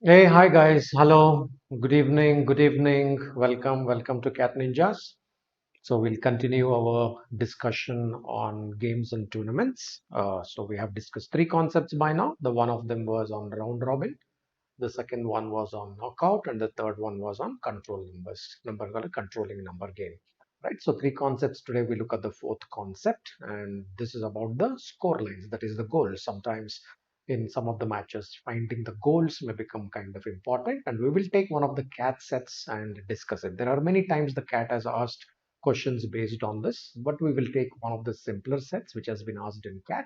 Hey, hi guys. Hello. Good evening. Good evening. Welcome to Cat Ninjas. So we'll continue our discussion on games and tournaments. So we have discussed three concepts by now. The one of them was on round robin. The second one was on knockout, and the third one was on control numbers, controlling number game. Right. So three concepts today. We look at the fourth concept, and this is about the score lines. That is the goal. Sometimes in some of the matches, finding the goals may become kind of important, and we will take one of the cat sets and discuss it. There are many times the cat has asked questions based on this, but we will take one of the simpler sets which has been asked in cat,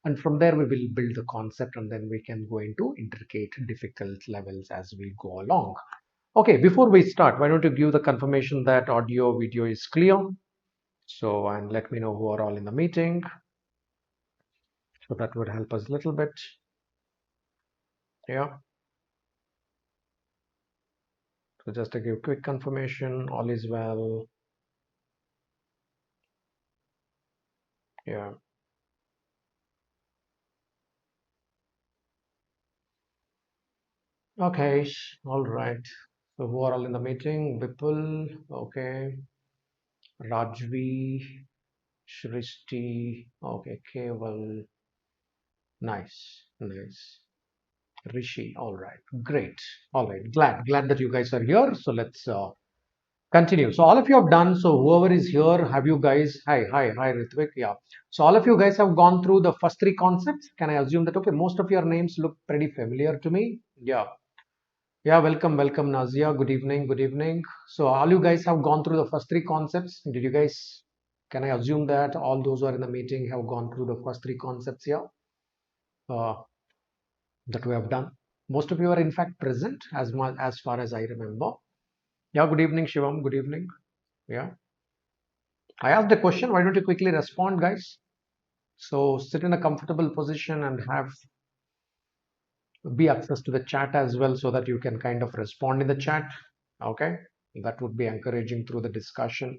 and from there we will build the concept, and then we can go into intricate difficult levels as we go along. Okay, before we start, why don't you give the confirmation that audio video is clear? So, and let me know who are all in the meeting, so that would help us a little bit. Yeah, so just to give quick confirmation, all is well. Yeah. Okay, all right. So who are all in the meeting? Vipul, okay. Rajvi, Shrishti, okay. Keval, nice, nice. Rishi, all right, great. All right, glad that you guys are here. So let's continue. So all of you have done. So whoever is here, have you guys? Hi, Ritvik. Yeah. So all of you guys have gone through the first three concepts. Can I assume that? Okay, most of your names look pretty familiar to me. Yeah. Yeah, welcome, Nazia. Good evening, good evening. So all you guys have gone through the first three concepts. Did you guys, can I assume that all those who are in the meeting have gone through the first three concepts here that we have done? Most of you are in fact present as much as far as I remember. Yeah, good evening, Shivam. Good evening. Yeah. I asked the question. Why don't you quickly respond, guys? So sit in a comfortable position and have be access to the chat as well, so that you can kind of respond in the chat. Okay. That would be encouraging through the discussion,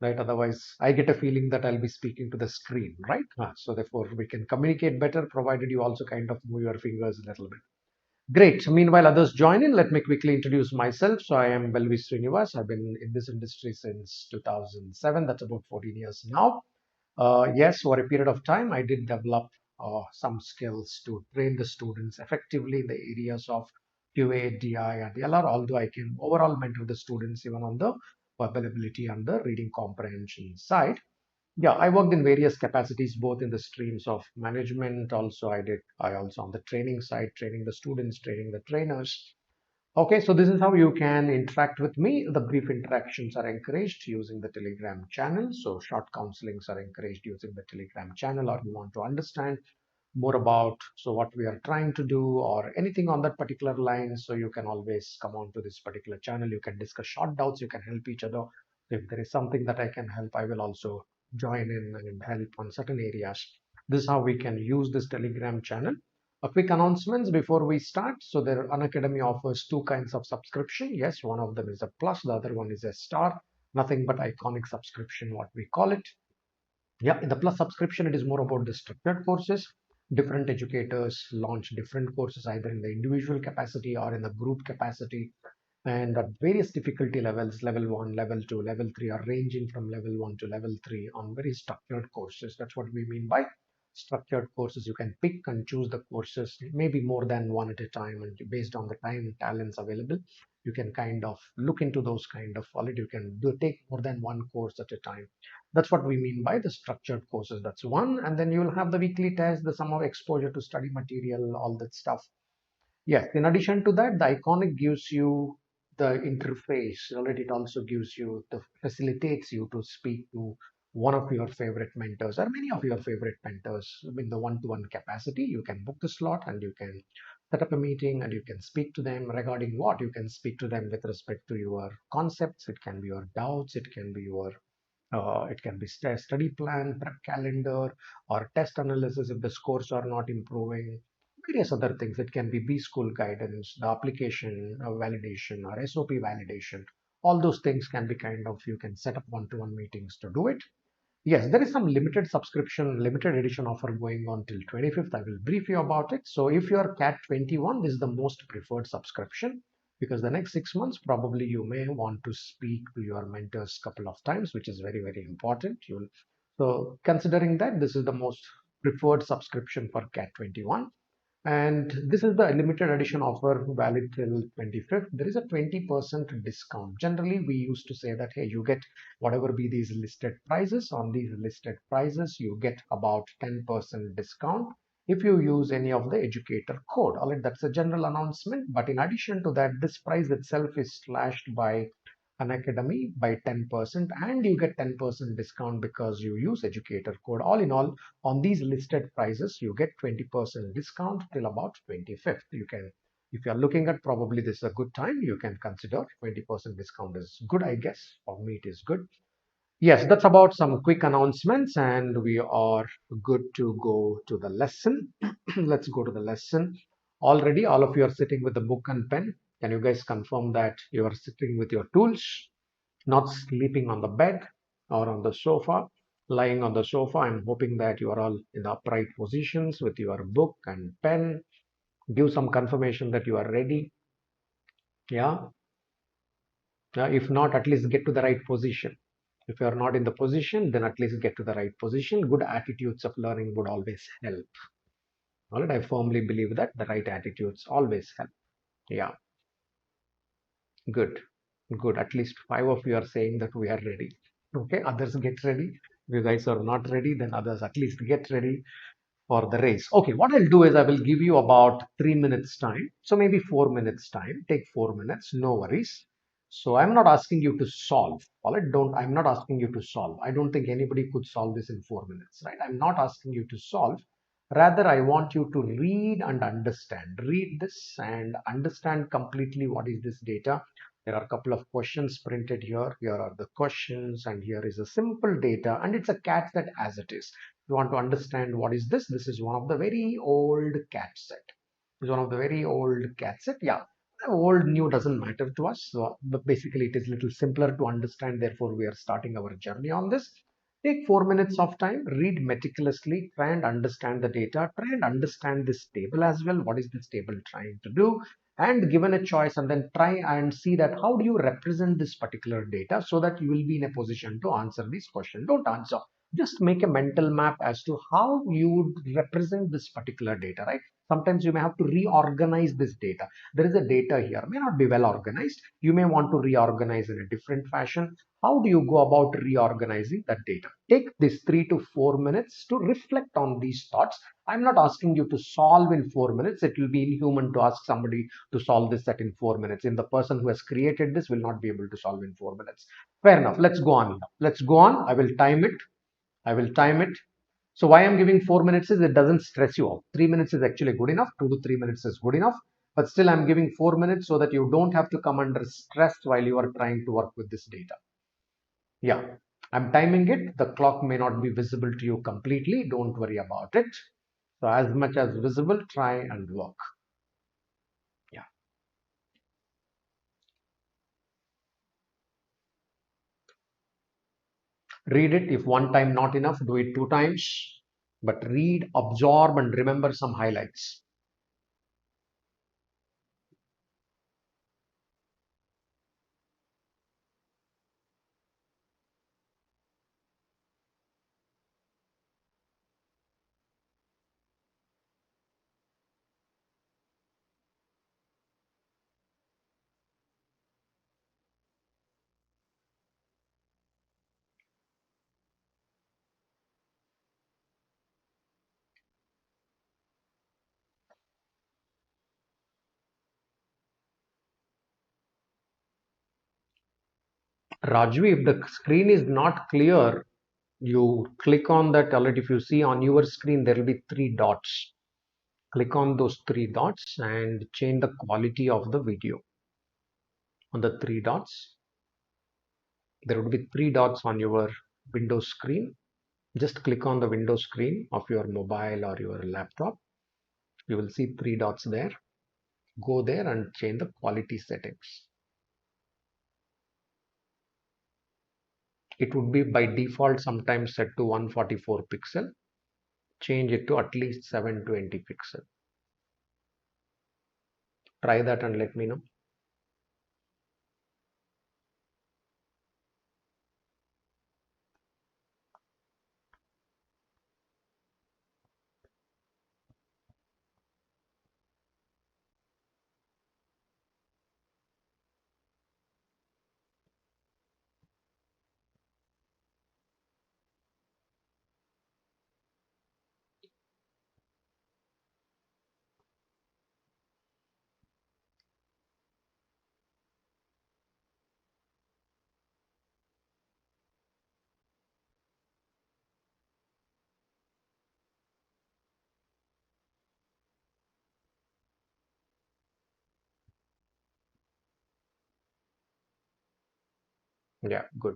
right? Otherwise, I get a feeling that I'll be speaking to the screen, right? So therefore, we can communicate better, provided you also kind of move your fingers a little bit. Great. Meanwhile, others join in. Let me quickly introduce myself. So I am Belvi Srinivas. I've been in this industry since 2007. That's about 14 years now. Yes, for a period of time, I did develop some skills to train the students effectively in the areas of QA, DI, and LR, although I can overall mentor the students even on the verbal ability and the reading comprehension side. Yeah, I worked in various capacities, both in the streams of management. Also, I also on the training side, training the students, training the trainers. Okay, so this is how you can interact with me. The brief interactions are encouraged using the Telegram channel. So short counselings are encouraged using the Telegram channel, or you want to understand more about so what we are trying to do or anything on that particular line. So you can always come on to this particular channel. You can discuss short doubts. You can help each other. If there is something that I can help, I will also join in and help on certain areas. This is how we can use this Telegram channel. A quick announcements before we start. So there Unacademy offers two kinds of subscription. Yes, one of them is a plus, the other one is a star. Nothing but iconic subscription, what we call it. Yeah, in the plus subscription, it is more about the structured courses. Different educators launch different courses either in the individual capacity or in the group capacity, and at various difficulty levels, level 1, level 2, level 3, are ranging from level 1 to level 3 on very structured courses. That's what we mean by structured courses. You can pick and choose the courses, maybe more than one at a time, and based on the time and talents available, you can kind of look into those kind of quality. You can take more than one course at a time. That's what we mean by the structured courses. That's one. And then you will have the weekly test, the sum of exposure to study material, all that stuff. Yes, in addition to that, the iconic gives you the interface. Already, it also gives you the facilitates you to speak to one of your favorite mentors or many of your favorite mentors in the one-to-one capacity. You can book the slot and you can set up a meeting and you can speak to them regarding what you can speak to them with respect to your concepts. It can be your doubts. It can be study plan, prep calendar, or test analysis if the scores are not improving. Various other things. It can be B school guidance, the application validation, or SOP validation. All those things can be kind of, you can set up one-to-one meetings to do it. Yes, there is some limited subscription, limited edition offer going on till 25th. I will brief you about it. So if you are CAT 21, this is the most preferred subscription because the next 6 months probably you may want to speak to your mentors couple of times, which is very, very important. So considering that, this is the most preferred subscription for CAT 21. And this is the limited edition offer valid till 25th. There is a 20% discount. Generally, we used to say that, hey, you get whatever be these listed prices. On these listed prices, you get about 10% discount if you use any of the educator code. All right, that's a general announcement. But in addition to that, this price itself is slashed by Unacademy by 10% and you get 10% discount because you use educator code. All in all, on these listed prices, you get 20% discount till about 25th. You can, if you are looking at probably this is a good time, you can consider 20% discount is good, I guess. For me, it is good. Yes, that's about some quick announcements, and we are good to go to the lesson. Let's go to the lesson. Already, all of you are sitting with the book and pen. Can you guys confirm that you are sitting with your tools, not sleeping on the bed or on the sofa, lying on the sofa? I'm hoping that you are all in the upright positions with your book and pen. Give some confirmation that you are ready. Yeah. If not, at least get to the right position. If you are not in the position, then at least get to the right position. Good attitudes of learning would always help. All right, I firmly believe that the right attitudes always help. Yeah, good, good. At least five of you are saying that we are ready. Okay, others get ready. If you guys are not ready, then others at least get ready for the race. Okay, what I'll do is I will give you about 3 minutes time. So maybe 4 minutes time. Take 4 minutes, no worries. So I'm not asking you to solve. All right, I'm not asking you to solve. I don't think anybody could solve this in 4 minutes, right? I'm not asking you to solve. Rather, I want you to read and understand. Read this and understand completely what is this data. There are a couple of questions printed here. Here are the questions, and here is a simple data, and it's a cat set as it is. You want to understand what is this? This is one of the very old cat set. It's one of the very old cat set. Yeah, old, new doesn't matter to us. So, but basically, it is a little simpler to understand. Therefore, we are starting our journey on this. Take 4 minutes of time, read meticulously, try and understand the data, try and understand this table as well. What is this table trying to do? And given a choice, and then try and see that how do you represent this particular data so that you will be in a position to answer this question. Don't answer, just make a mental map as to how you would represent this particular data, right? Sometimes you may have to reorganize this data. There is a data here, may not be well organized. You may want to reorganize in a different fashion. How do you go about reorganizing that data? Take this 3 to 4 minutes to reflect on these thoughts. I'm not asking you to solve in 4 minutes. It will be inhuman to ask somebody to solve this set in 4 minutes. And the person who has created this will not be able to solve in 4 minutes. Fair enough. Let's go on. Let's go on. I will time it. I will time it. So why I'm giving 4 minutes is it doesn't stress you out. 3 minutes is actually good enough. 2 to 3 minutes is good enough. But still I'm giving 4 minutes so that you don't have to come under stress while you are trying to work with this data. Yeah, I'm timing it. The clock may not be visible to you completely. Don't worry about it. So as much as visible, try and work. Yeah. Read it. If one time not enough, do it 2 times. But read, absorb, and remember some highlights. Rajvi, if the screen is not clear, you click on that alert. If you see on your screen, there will be 3 dots. Click on those 3 dots and change the quality of the video. On the 3 dots, there would be 3 dots on your Windows screen. Just click on the Windows screen of your mobile or your laptop. You will see 3 dots there. Go there and change the quality settings. it would be by default sometimes set to 144 pixel. Change it to at least 720 pixel. Try that and let me know. Yeah, good.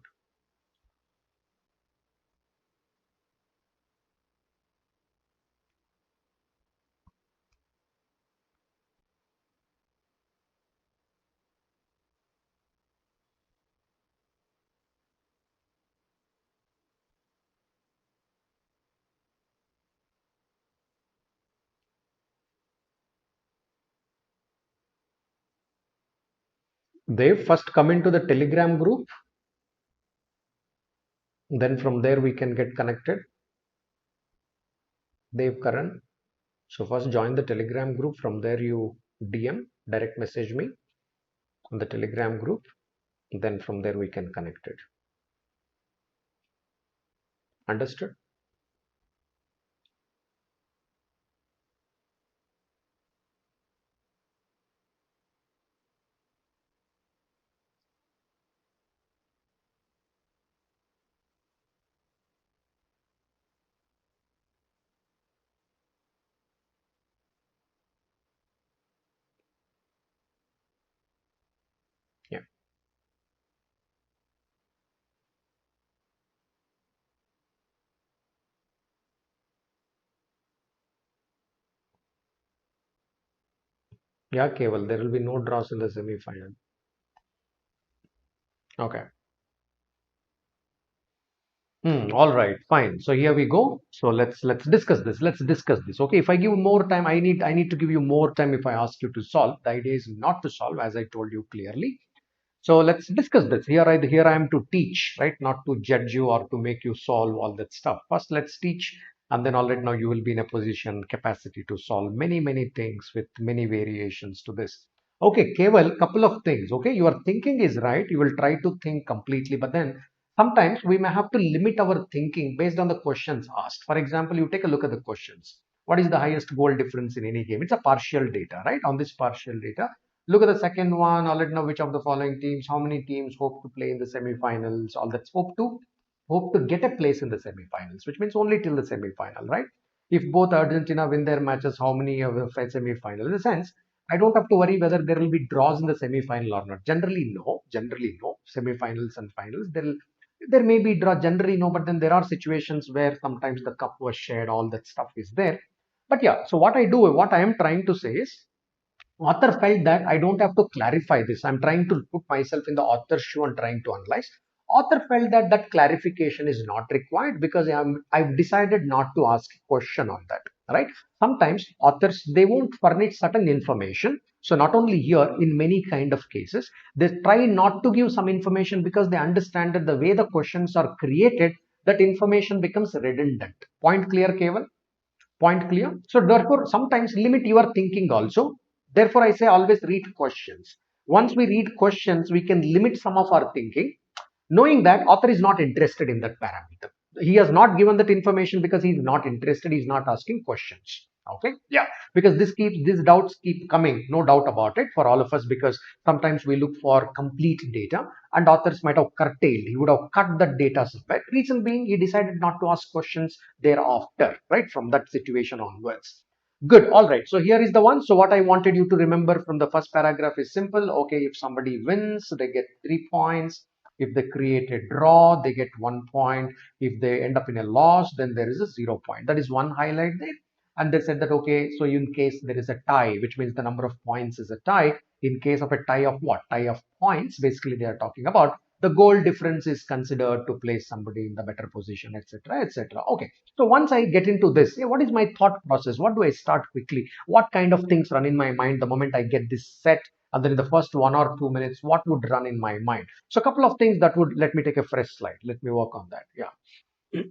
They first come into the Telegram group, then from there we can get connected. Dave Karan. So first join the Telegram group. From there you DM, direct message me on the Telegram group. Then from there we can connect it. Understood? Yeah. Yeah, Keval, there will be no draws in the semi-final. Okay. All right, fine. So here we go. So let's discuss this. Let's discuss this. Okay, if I give more time, I need to give you more time if I ask you to solve. The idea is not to solve, as I told you clearly. So let's discuss this. Here I am to teach, right? Not to judge you or to make you solve all that stuff. First, let's teach, and then already now you will be in a position, capacity to solve many things with many variations to this. Okay, Keval, couple of things. Okay, your thinking is right. You will try to think completely, but then sometimes we may have to limit our thinking based on the questions asked. For example, you take a look at the questions. What is the highest goal difference in any game? It's a partial data, right? On this partial data, look at the second one. I'll let know which of the following teams, how many teams hope to play in the semi-finals. All that's hope to get a place in the semi-finals, which means only till the semi-final, right? If both Argentina win their matches, how many of the semi-final? In a sense, I don't have to worry whether there will be draws in the semi-final or not. Generally, no. Generally, no. Semi-finals and finals, there may be draw. Generally, no. But then there are situations where sometimes the cup was shared. All that stuff is there. But yeah. So what I am trying to say is, author felt that I don't have to clarify this. I'm trying to put myself in the author's shoe and trying to analyze. Author felt that that clarification is not required because I've decided not to ask a question on that. Right? Sometimes authors, they won't furnish certain information. So not only here, in many kind of cases, they try not to give some information because they understand that the way the questions are created, that information becomes redundant. Point clear, Keval? Point clear? So therefore, sometimes limit your thinking also. Therefore, I say always read questions. Once we read questions, we can limit some of our thinking, knowing that author is not interested in that parameter. He has not given that information because he's not interested. He's not asking questions. Okay, yeah, because these doubts keep coming, no doubt about it, for all of us, because sometimes we look for complete data and authors might have curtailed. He would have cut the data somewhere. Reason being, he decided not to ask questions thereafter, right, from that situation onwards. Good. All right. So here is the one. So what I wanted you to remember from the first paragraph is simple. Okay, if somebody wins, they get 3 points. If they create a draw, they get 1 point. If they end up in a loss, then there is a 0 point. That is one highlight there. And they said that, okay, so in case there is a tie, which means the number of points is a tie. In case of a tie of what? Tie of points, basically they are talking about. the goal difference is considered to place somebody in the better position, etc., etc. Okay, so once I get into this, what is my thought process? What do I start quickly? What kind of things run in my mind the moment I get this set? And then in the first 1 or 2 minutes, what would run in my mind? So a couple of things that would, let me take a fresh slide. Let me work on that. Yeah.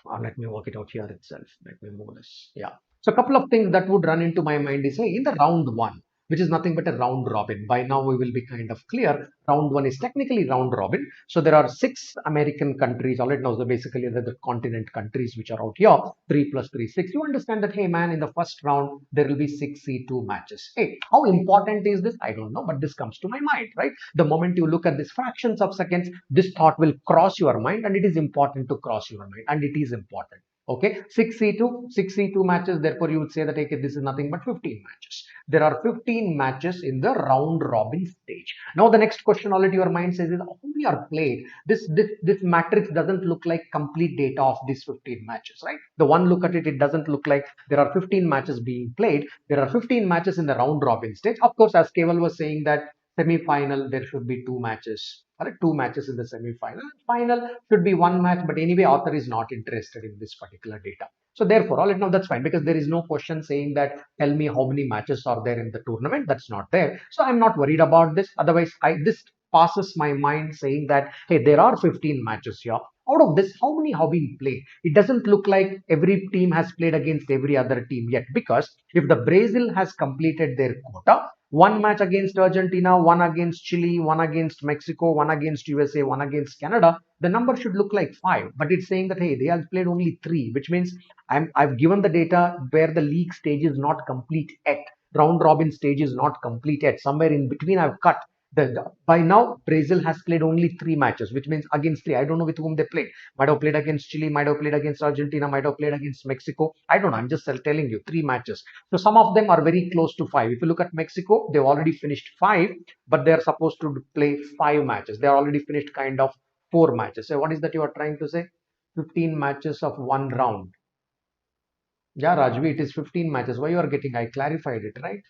Or let me work it out here itself. Let me move this. Yeah. So a couple of things that would run into my mind is, hey, in the round one, which is nothing but a round robin. By now we will be kind of clear. Round one is technically round robin. So there are 6 American countries. All right, now so basically the continent countries which are out here. 3 plus 3, 6. You understand that, hey man, in the first round there will be 6C2 matches. Hey, how important is this? I don't know, but this comes to my mind, right? The moment you look at this fractions of seconds, this thought will cross your mind, and it is important to cross your mind, and it is important. Okay, 6C2 matches. Therefore, you would say that, okay, this is nothing but 15 matches. There are 15 matches in the round robin stage. Now, the next question already your mind says is, how many are played? This matrix doesn't look like complete data of these 15 matches, right? The one look at it, it doesn't look like there are 15 matches being played. There are 15 matches in the round robin stage. Of course, as Keval was saying that semi-final, there should be 2 matches. Correct? 2 matches in the semi-final. Final should be 1 match, but anyway, author is not interested in this particular data. So therefore, all right, now that's fine, because there is no question saying that tell me how many matches are there in the tournament. That's not there. So I'm not worried about this. Otherwise, this passes my mind saying that, hey, there are 15 matches here. Out of this, how many have been played? It doesn't look like every team has played against every other team yet, because if the Brazil has completed their quota, 1 match against Argentina, 1 against Chile, 1 against Mexico, 1 against USA, 1 against Canada, the number should look like 5. But it's saying that, hey, they have played only 3, which means I've given the data where the league stage is not complete yet. Round robin stage is not complete yet. Somewhere in between, I've cut. By now, Brazil has played only 3 matches, which means against 3. I don't know with whom they played. Might have played against Chile, might have played against Argentina, might have played against Mexico. I don't know. I'm just telling you 3 matches. So some of them are very close to 5. If you look at Mexico, they've already finished 5, but they're supposed to play 5 matches. They're already finished kind of 4 matches. So what is that you are trying to say? 15 matches of one round. Yeah, Rajvi, it is 15 matches. Why you are getting? I clarified it, right?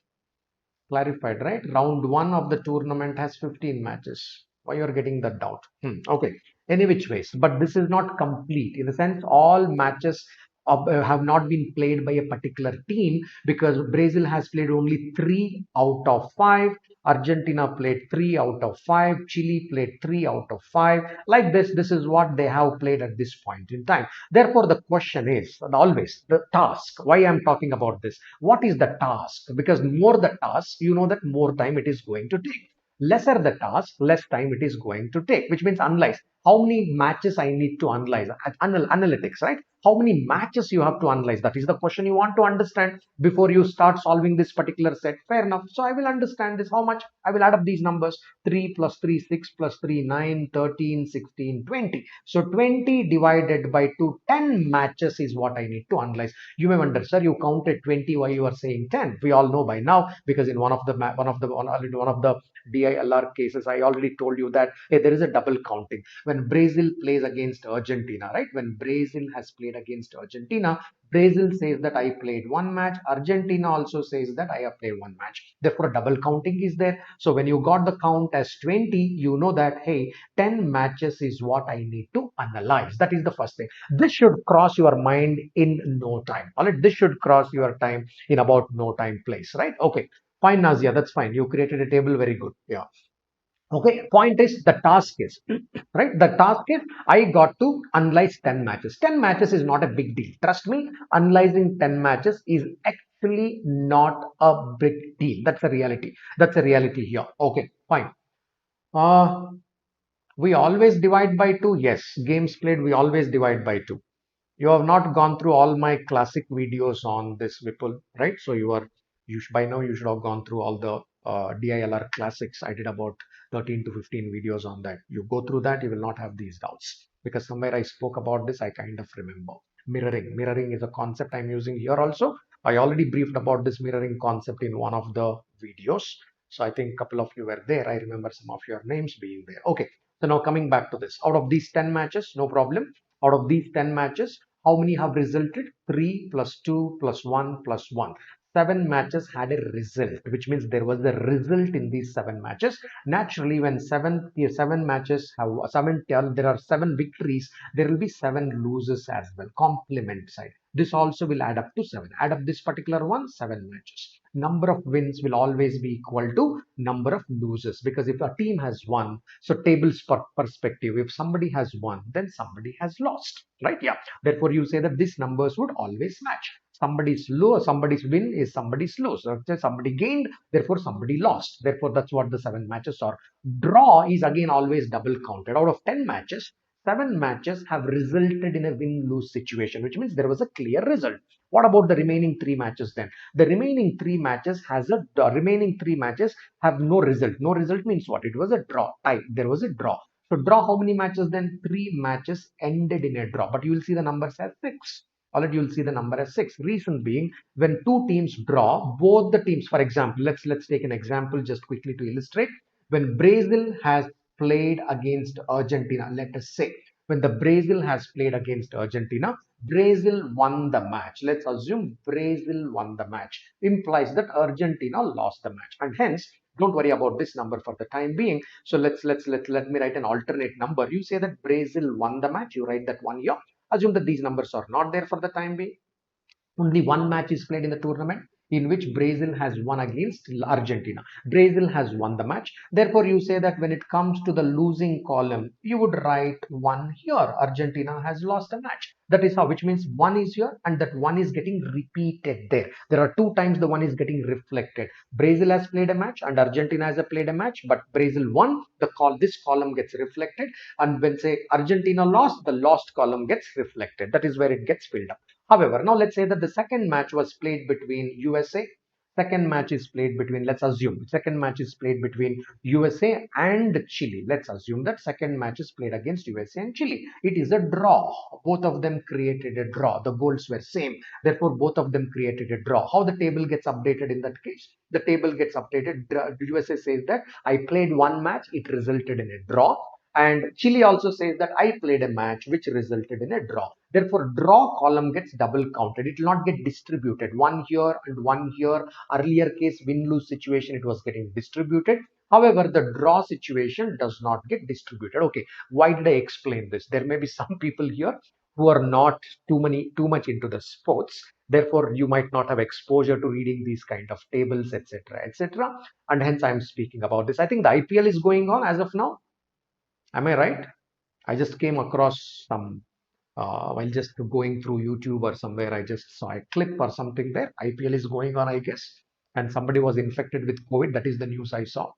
Clarified, right? Round one of the tournament has 15 matches. Why you are getting that doubt? Okay. Any which ways, but this is not complete. In the sense, all matches have not been played by a particular team, because Brazil has played only 3 out of 5. Argentina played 3 out of 5. Chile played 3 out of 5. Like this is what they have played at this point in time. Therefore, the question is always the task. Why I'm talking about this? What is the task? Because more the task, you know that more time it is going to take. Lesser the task, less time it is going to take, which means analyze. How many matches I need to analyze? Analytics, right? How many matches you have to analyze? That is the question you want to understand before you start solving this particular set. Fair enough. So I will understand this. How much? I will add up these numbers. 3 plus 3, 6 plus 3, 9, 13, 16, 20. So 20 divided by 2, 10 matches is what I need to analyze. You may wonder, sir, you counted 20. Why you are saying 10? We all know by now, because in one of the DILR cases, I already told you that, hey, there is a double counting. When Brazil plays against Argentina, right? When Brazil has played against Argentina, Brazil says that I played 1 match. Argentina also says that I have played 1 match. Therefore, double counting is there. So when you got the count as 20, you know that, hey, 10 matches is what I need to analyze. That is the first thing. This should cross your mind in no time. All right, this should cross your time in about no time place, right? Okay. Fine, Nazia, that's fine. You created a table, very good. Yeah. Okay, point is the task is, right? The task is I got to analyze 10 matches. 10 matches is not a big deal. Trust me, analyzing 10 matches is actually not a big deal. That's a reality. That's a reality here. Okay, fine. Uh, we always divide by 2. Yes, games played, we always divide by 2. You have not gone through all my classic videos on this, Vipul, right? So by now you should have gone through all the DILR classics. I did about 13 to 15 videos on that. You go through that, you will not have these doubts, because somewhere I spoke about this, I kind of remember. Mirroring is a concept I'm using here also. I already briefed about this mirroring concept in one of the videos. So I think a couple of you were there. I remember some of your names being there. Okay. So now coming back to this, out of these 10 matches, no problem. Out of these 10 matches, how many have resulted? 3 plus 2 plus 1 plus 1. 7 matches had a result, which means there was a result in these 7 matches. Naturally, when seven matches have there are 7 victories, there will be 7 losses as well. Complement side. This also will add up to 7. Add up this particular one, 7 matches. Number of wins will always be equal to number of losses, because if a team has won, so tables perspective, if somebody has won, then somebody has lost, right? Yeah. Therefore, you say that these numbers would always match. Somebody's low, somebody's win is somebody's lose. So somebody gained, therefore somebody lost. Therefore, that's what the 7 matches are. Draw is again always double counted. Out of 10 matches, 7 matches have resulted in a win-lose situation, which means there was a clear result. What about the remaining 3 matches then? The remaining 3 matches have no result. No result means what? It was a draw. Tie. There was a draw. So draw how many matches then? 3 matches ended in a draw. But you will see the numbers as 6. Already you'll see the number as 6. Reason being, when two teams draw, both the teams, for example, let's take an example just quickly to illustrate. When Brazil has played against Argentina, let us say, when the Brazil has played against Argentina, Brazil won the match. Let's assume Brazil won the match. Implies that Argentina lost the match, and hence don't worry about this number for the time being. So let me write an alternate number. You say that Brazil won the match. You write that one here. Assume that these numbers are not there for the time being. Only one match is played in the tournament in which Brazil has won against Argentina. Brazil has won the match. Therefore, you say that when it comes to the losing column, you would write 1 here. Argentina has lost a match. That is how, which means 1 is here and that 1 is getting repeated there. There are 2 times the 1 is getting reflected. Brazil has played a match and Argentina has played a match, but Brazil won. This column gets reflected, and when say Argentina lost, the lost column gets reflected. That is where it gets filled up. However, now let's say that the second match was played between USA. Second match is played between, let's assume, second match is played between USA and Chile. Let's assume that second match is played against USA and Chile. It is a draw. Both of them created a draw. The goals were same. Therefore, both of them created a draw. How the table gets updated in that case? The table gets updated. USA says that I played one match. It resulted in a draw. And Chile also says that I played a match which resulted in a draw. Therefore, draw column gets double counted. It will not get distributed. 1 here and 1 here. Earlier case, win-lose situation, it was getting distributed. However, the draw situation does not get distributed. Okay, why did I explain this? There may be some people here who are not too much into the sports. Therefore, you might not have exposure to reading these kind of tables, etc., etc. And hence, I am speaking about this. I think the IPL is going on as of now. Am I right? I just came across some while just going through YouTube or somewhere. I just saw a clip or something there. IPL is going on, I guess, and somebody was infected with COVID. That is the news I saw.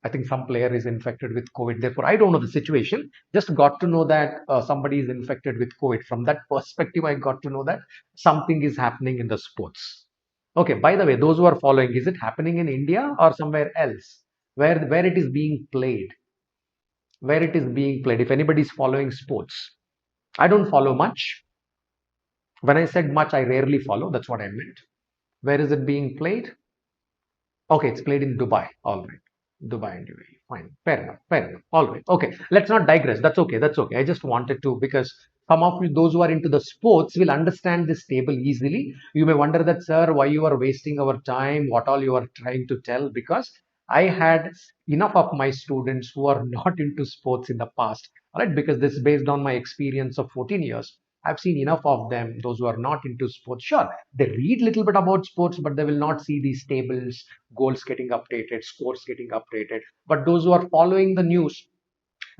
I think some player is infected with COVID. Therefore, I don't know the situation. Just got to know that somebody is infected with COVID. From that perspective, I got to know that something is happening in the sports. Okay. By the way, those who are following, is it happening in India or somewhere else, where it is being played? Where it is being played? If anybody is following sports, I don't follow much. When I said much, I rarely follow. That's what I meant. Where is it being played? Okay, it's played in Dubai. All right. Dubai and UAE. Fine. Fair enough. Fair enough. All right. Okay. Let's not digress. That's okay. That's okay. I just wanted to, because some of you, those who are into the sports, will understand this table easily. You may wonder that, sir, why you are wasting our time? What all you are trying to tell? Because I had enough of my students who are not into sports in the past. All right. Because this is based on my experience of 14 years. I've seen enough of them, those who are not into sports. Sure, they read little bit about sports, but they will not see these tables, goals getting updated, scores getting updated. But those who are following the news,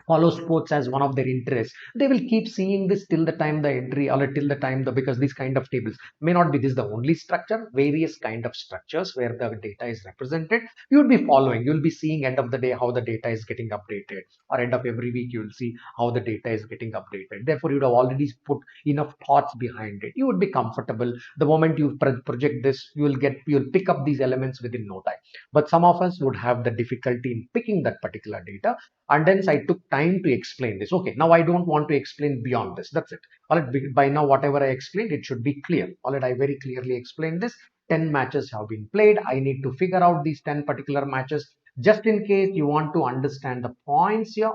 follow sports as one of their interests, they will keep seeing this till the time the entry, or till the time the, because these kind of tables may not be this the only structure, various kind of structures where the data is represented. You will be following, you will be seeing end of the day how the data is getting updated, or end of every week you will see how the data is getting updated. Therefore, you would have already put enough thoughts behind it. You would be comfortable. The moment you project this, you will pick up these elements within no time. But some of us would have the difficulty in picking that particular data, and hence I took time to explain this. Okay, now I don't want to explain beyond this. That's it. All right, by now whatever I explained, it should be clear. All right, I very clearly explained this. 10 matches have been played. I need to figure out these 10 particular matches. Just in case you want to understand the points here,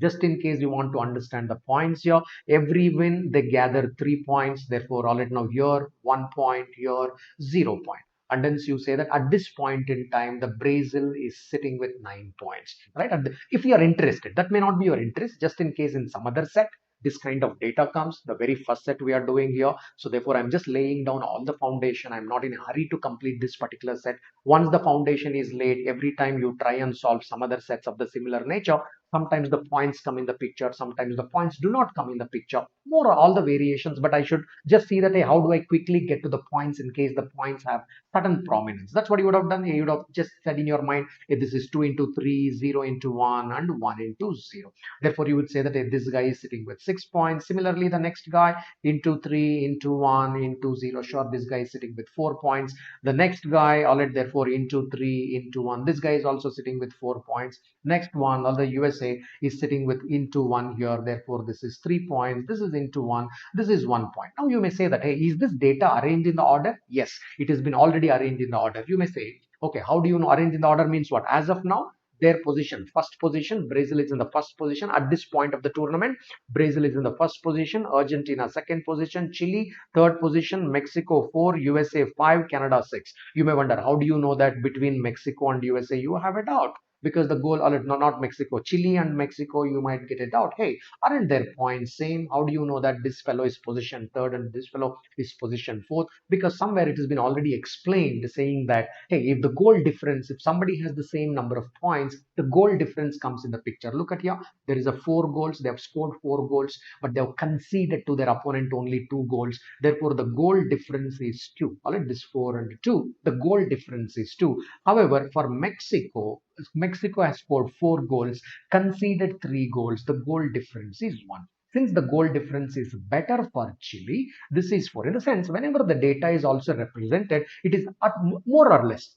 just in case you want to understand the points here, every win they gather 3 points. Therefore, all right, now here 1 point, here 0 point. And then you say that at this point in time, the Brazil is sitting with 9 points, right? If you are interested, that may not be your interest, just in case in some other set, this kind of data comes, the very first set we are doing here. So therefore, I'm just laying down all the foundation. I'm not in a hurry to complete this particular set. Once the foundation is laid, every time you try and solve some other sets of the similar nature, sometimes the points come in the picture, sometimes the points do not come in the picture, more all the variations. But I should just see that, hey, how do I quickly get to the points in case the points have certain prominence? That's what you would have done. You would have just said in your mind, hey, this is 2 into 3, 0 into 1, and 1 into 0. Therefore, you would say that, hey, this guy is sitting with 6 points. Similarly, the next guy, into 3, into 1, into 0. Sure, this guy is sitting with 4 points. The next guy, all right, therefore, into 3, into 1. This guy is also sitting with 4 points. Next one, all the USA is sitting with into 1 here. Therefore, this is 3 points. This is into 1. This is 1 point. Now, you may say that, hey, is this data arranged in the order? Yes, it has been already arranged in the order. You may say, okay, how do you know arrange in the order means what? As of now, their position, first position, Brazil is in the first position at this point of the tournament. Brazil is in the first position, Argentina second position, Chile third position, Mexico 4, USA 5, Canada 6. You may wonder, how do you know that between Mexico and USA? You have a doubt, because the goal, or no, not Mexico, Chile and Mexico, you might get a doubt. Hey, aren't their points same? How do you know that this fellow is position third and this fellow is position fourth? Because somewhere it has been already explained, saying that, hey, if the goal difference, if somebody has the same number of points, the goal difference comes in the picture. Look at here, there is a 4 goals, they have scored 4 goals, but they have conceded to their opponent only 2 goals. Therefore, the goal difference is 2. All right, this 4 and 2, the goal difference is 2. However, for Mexico has scored 4 goals, conceded 3 goals. The goal difference is 1. Since the goal difference is better for Chile, this is 4. In the sense, whenever the data is also represented, it is at more or less,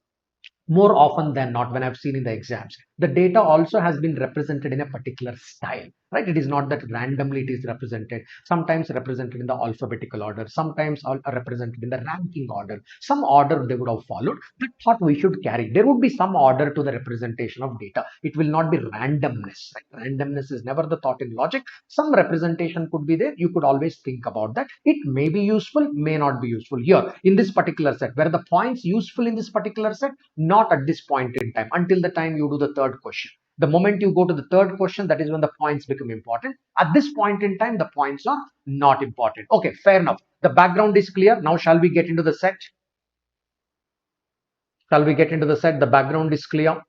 more often than not, when I've seen in the exams, the data also has been represented in a particular style, right? It is not that randomly it is represented. Sometimes represented in the alphabetical order, sometimes represented in the ranking order. Some order they would have followed. That thought we should carry. There would be some order to the representation of data. It will not be randomness, right? Randomness is never the thought in logic. Some representation could be there. You could always think about that. It may be useful, may not be useful. Here in this particular set, where the points useful in this particular set, not at this point in time, until the time you do the third question. The moment you go to the third question, that is when the points become important. At this point in time, the points are not important. Okay, fair enough. The background is clear. Now, shall we get into the set? Shall we get into the set? The background is clear.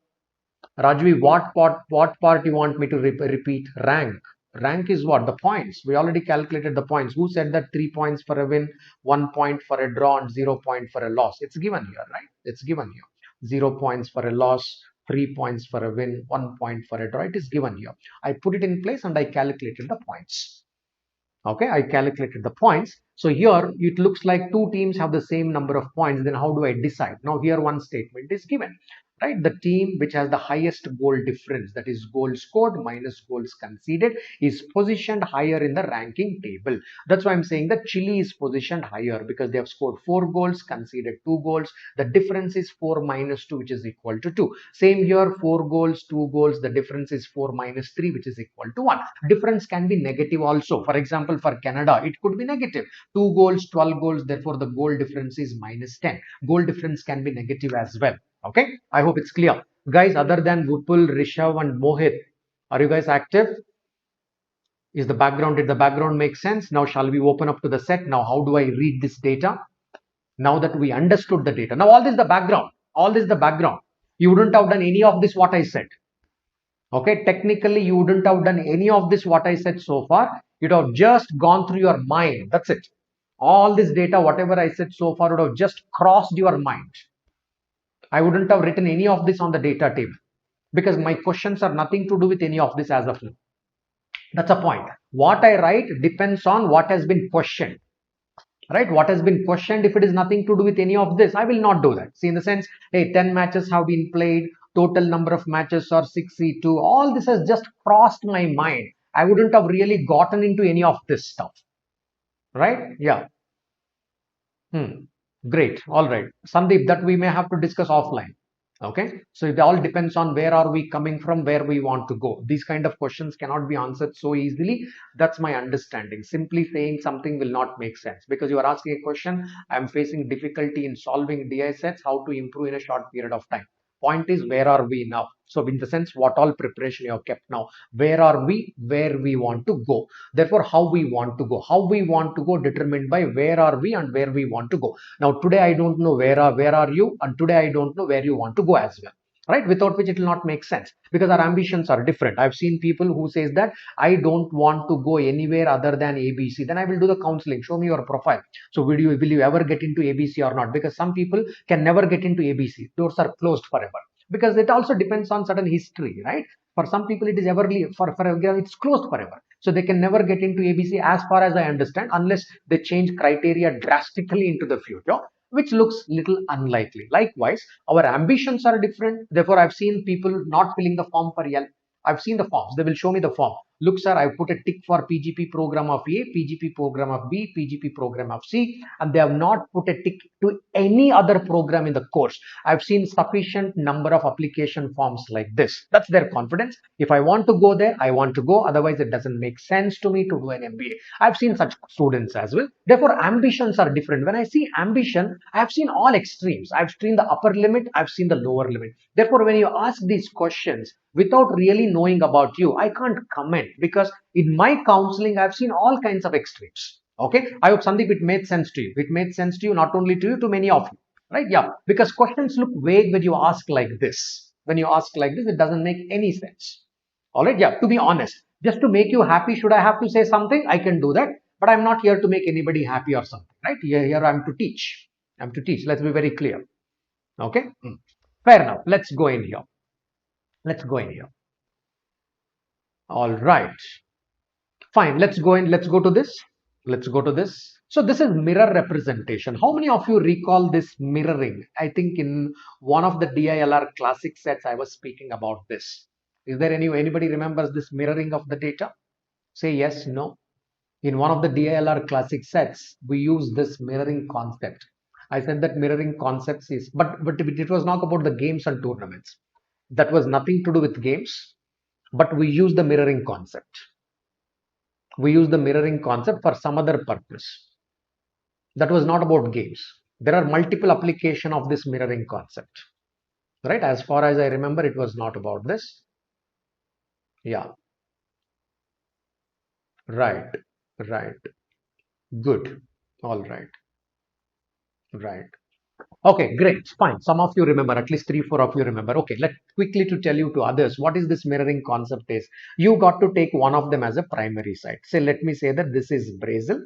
Rajvi, what part you want me to repeat? Rank. Rank is what? The points. We already calculated the points. Who said that 3 points for a win, 1 point for a draw, and 0 point for a loss? It's given here, right? It's given here. 0 points for a loss, 3 points for a win, 1 point for a draw. It is given here. I put it in place and I calculated the points. Okay, I calculated the points. So here it looks like 2 teams have the same number of points. Then how do I decide? Now here one statement is given, right? The team which has the highest goal difference, that is goals scored minus goals conceded, is positioned higher in the ranking table. That's why I'm saying that Chile is positioned higher, because they have scored 4 goals, conceded 2 goals. The difference is 4 minus 2, which is equal to 2. Same here, 4 goals, 2 goals. The difference is 4 minus 3, which is equal to 1. Difference can be negative also. For example, for Canada, it could be negative. 2 goals, 12 goals. Therefore, the goal difference is minus 10. Goal difference can be negative as well. Okay, I hope it's clear. Guys, other than Vupul, Rishav and Mohit, are you guys active? Did the background make sense? Now, shall we open up to the set? Now, how do I read this data? Now that we understood the data. Now, all this is the background. All this is the background. You wouldn't have done any of this what I said. Okay, technically, you wouldn't have done any of this what I said so far. You'd have just gone through your mind. That's it. All this data, whatever I said so far, would have just crossed your mind. I wouldn't have written any of this on the data table, because my questions are nothing to do with any of this as of now. That's a point. What I write depends on what has been questioned, right? What has been questioned. If it is nothing to do with any of this, I will not do that. See, in the sense, hey, 10 matches have been played, total number of matches are 6C2. All this has just crossed my mind. I wouldn't have really gotten into any of this stuff, right? Yeah. Great. All right. Sandeep, that we may have to discuss offline. Okay, so it all depends on where are we coming from, where we want to go. These kind of questions cannot be answered so easily. That's my understanding. Simply saying something will not make sense, because you are asking a question, I'm facing difficulty in solving DI sets, how to improve in a short period of time. Point is, where are we now? So in the sense, what all preparation you have kept now, where are we, where we want to go. Therefore, how we want to go, determined by where are we and where we want to go. Now today I don't know where are you, and today I don't know where you want to go as well, right? Without which it will not make sense, because our ambitions are different. I've seen people who says that I don't want to go anywhere other than ABC. Then I will do the counseling, show me your profile. So will you ever get into ABC or not? Because some people can never get into ABC, doors are closed forever, because it also depends on certain history, right? For some people it is everly, for it's closed forever, so they can never get into ABC as far as I understand, unless they change criteria drastically into the future, which looks little unlikely. Likewise, our ambitions are different. Therefore, I've seen people not filling the form for L. I've seen the forms. They will show me the form. Look, sir, I put a tick for PGP program of A, PGP program of B, PGP program of C, and they have not put a tick to any other program in the course. I've seen sufficient number of application forms like this. That's their confidence. If I want to go there, I want to go. Otherwise, it doesn't make sense to me to do an MBA. I've seen such students as well. Therefore, ambitions are different. When I see ambition, I've seen all extremes. I've seen the upper limit, I've seen the lower limit. Therefore, when you ask these questions without really knowing about you, I can't comment, because in my counseling, I've seen all kinds of extremes. Okay, I hope Sandeep, it made sense to you. It made sense to you, not only to you, to many of you, right? Yeah, because questions look vague when you ask like this. When you ask like this, it doesn't make any sense. All right, yeah, to be honest, just to make you happy, should I have to say something? I can do that, but I'm not here to make anybody happy or something, right? Here I'm to teach. I'm to teach. Let's be very clear. Okay, fair enough. Let's go in here. Let's go in here. All right. Fine. Let's go in. Let's go to this. Let's go to this. So this is mirror representation. How many of you recall this mirroring? I think in one of the DILR classic sets, I was speaking about this. Is there anybody remembers this mirroring of the data? Say yes, no. In one of the DILR classic sets, we use this mirroring concept. I said that mirroring concepts is, but it was not about the games and tournaments. That was nothing to do with games, but we use the mirroring concept. We use the mirroring concept for some other purpose. That was not about games. There are multiple applications of this mirroring concept, right? As far as I remember, it was not about this. Yeah. Right. Right. Good. All right. Right. Okay, great. Fine. Some of you remember, at least 3, 4 of you remember. Okay, let quickly to tell you to others what is this mirroring concept is. You got to take one of them as a primary side. Say, let me say that this is Brazil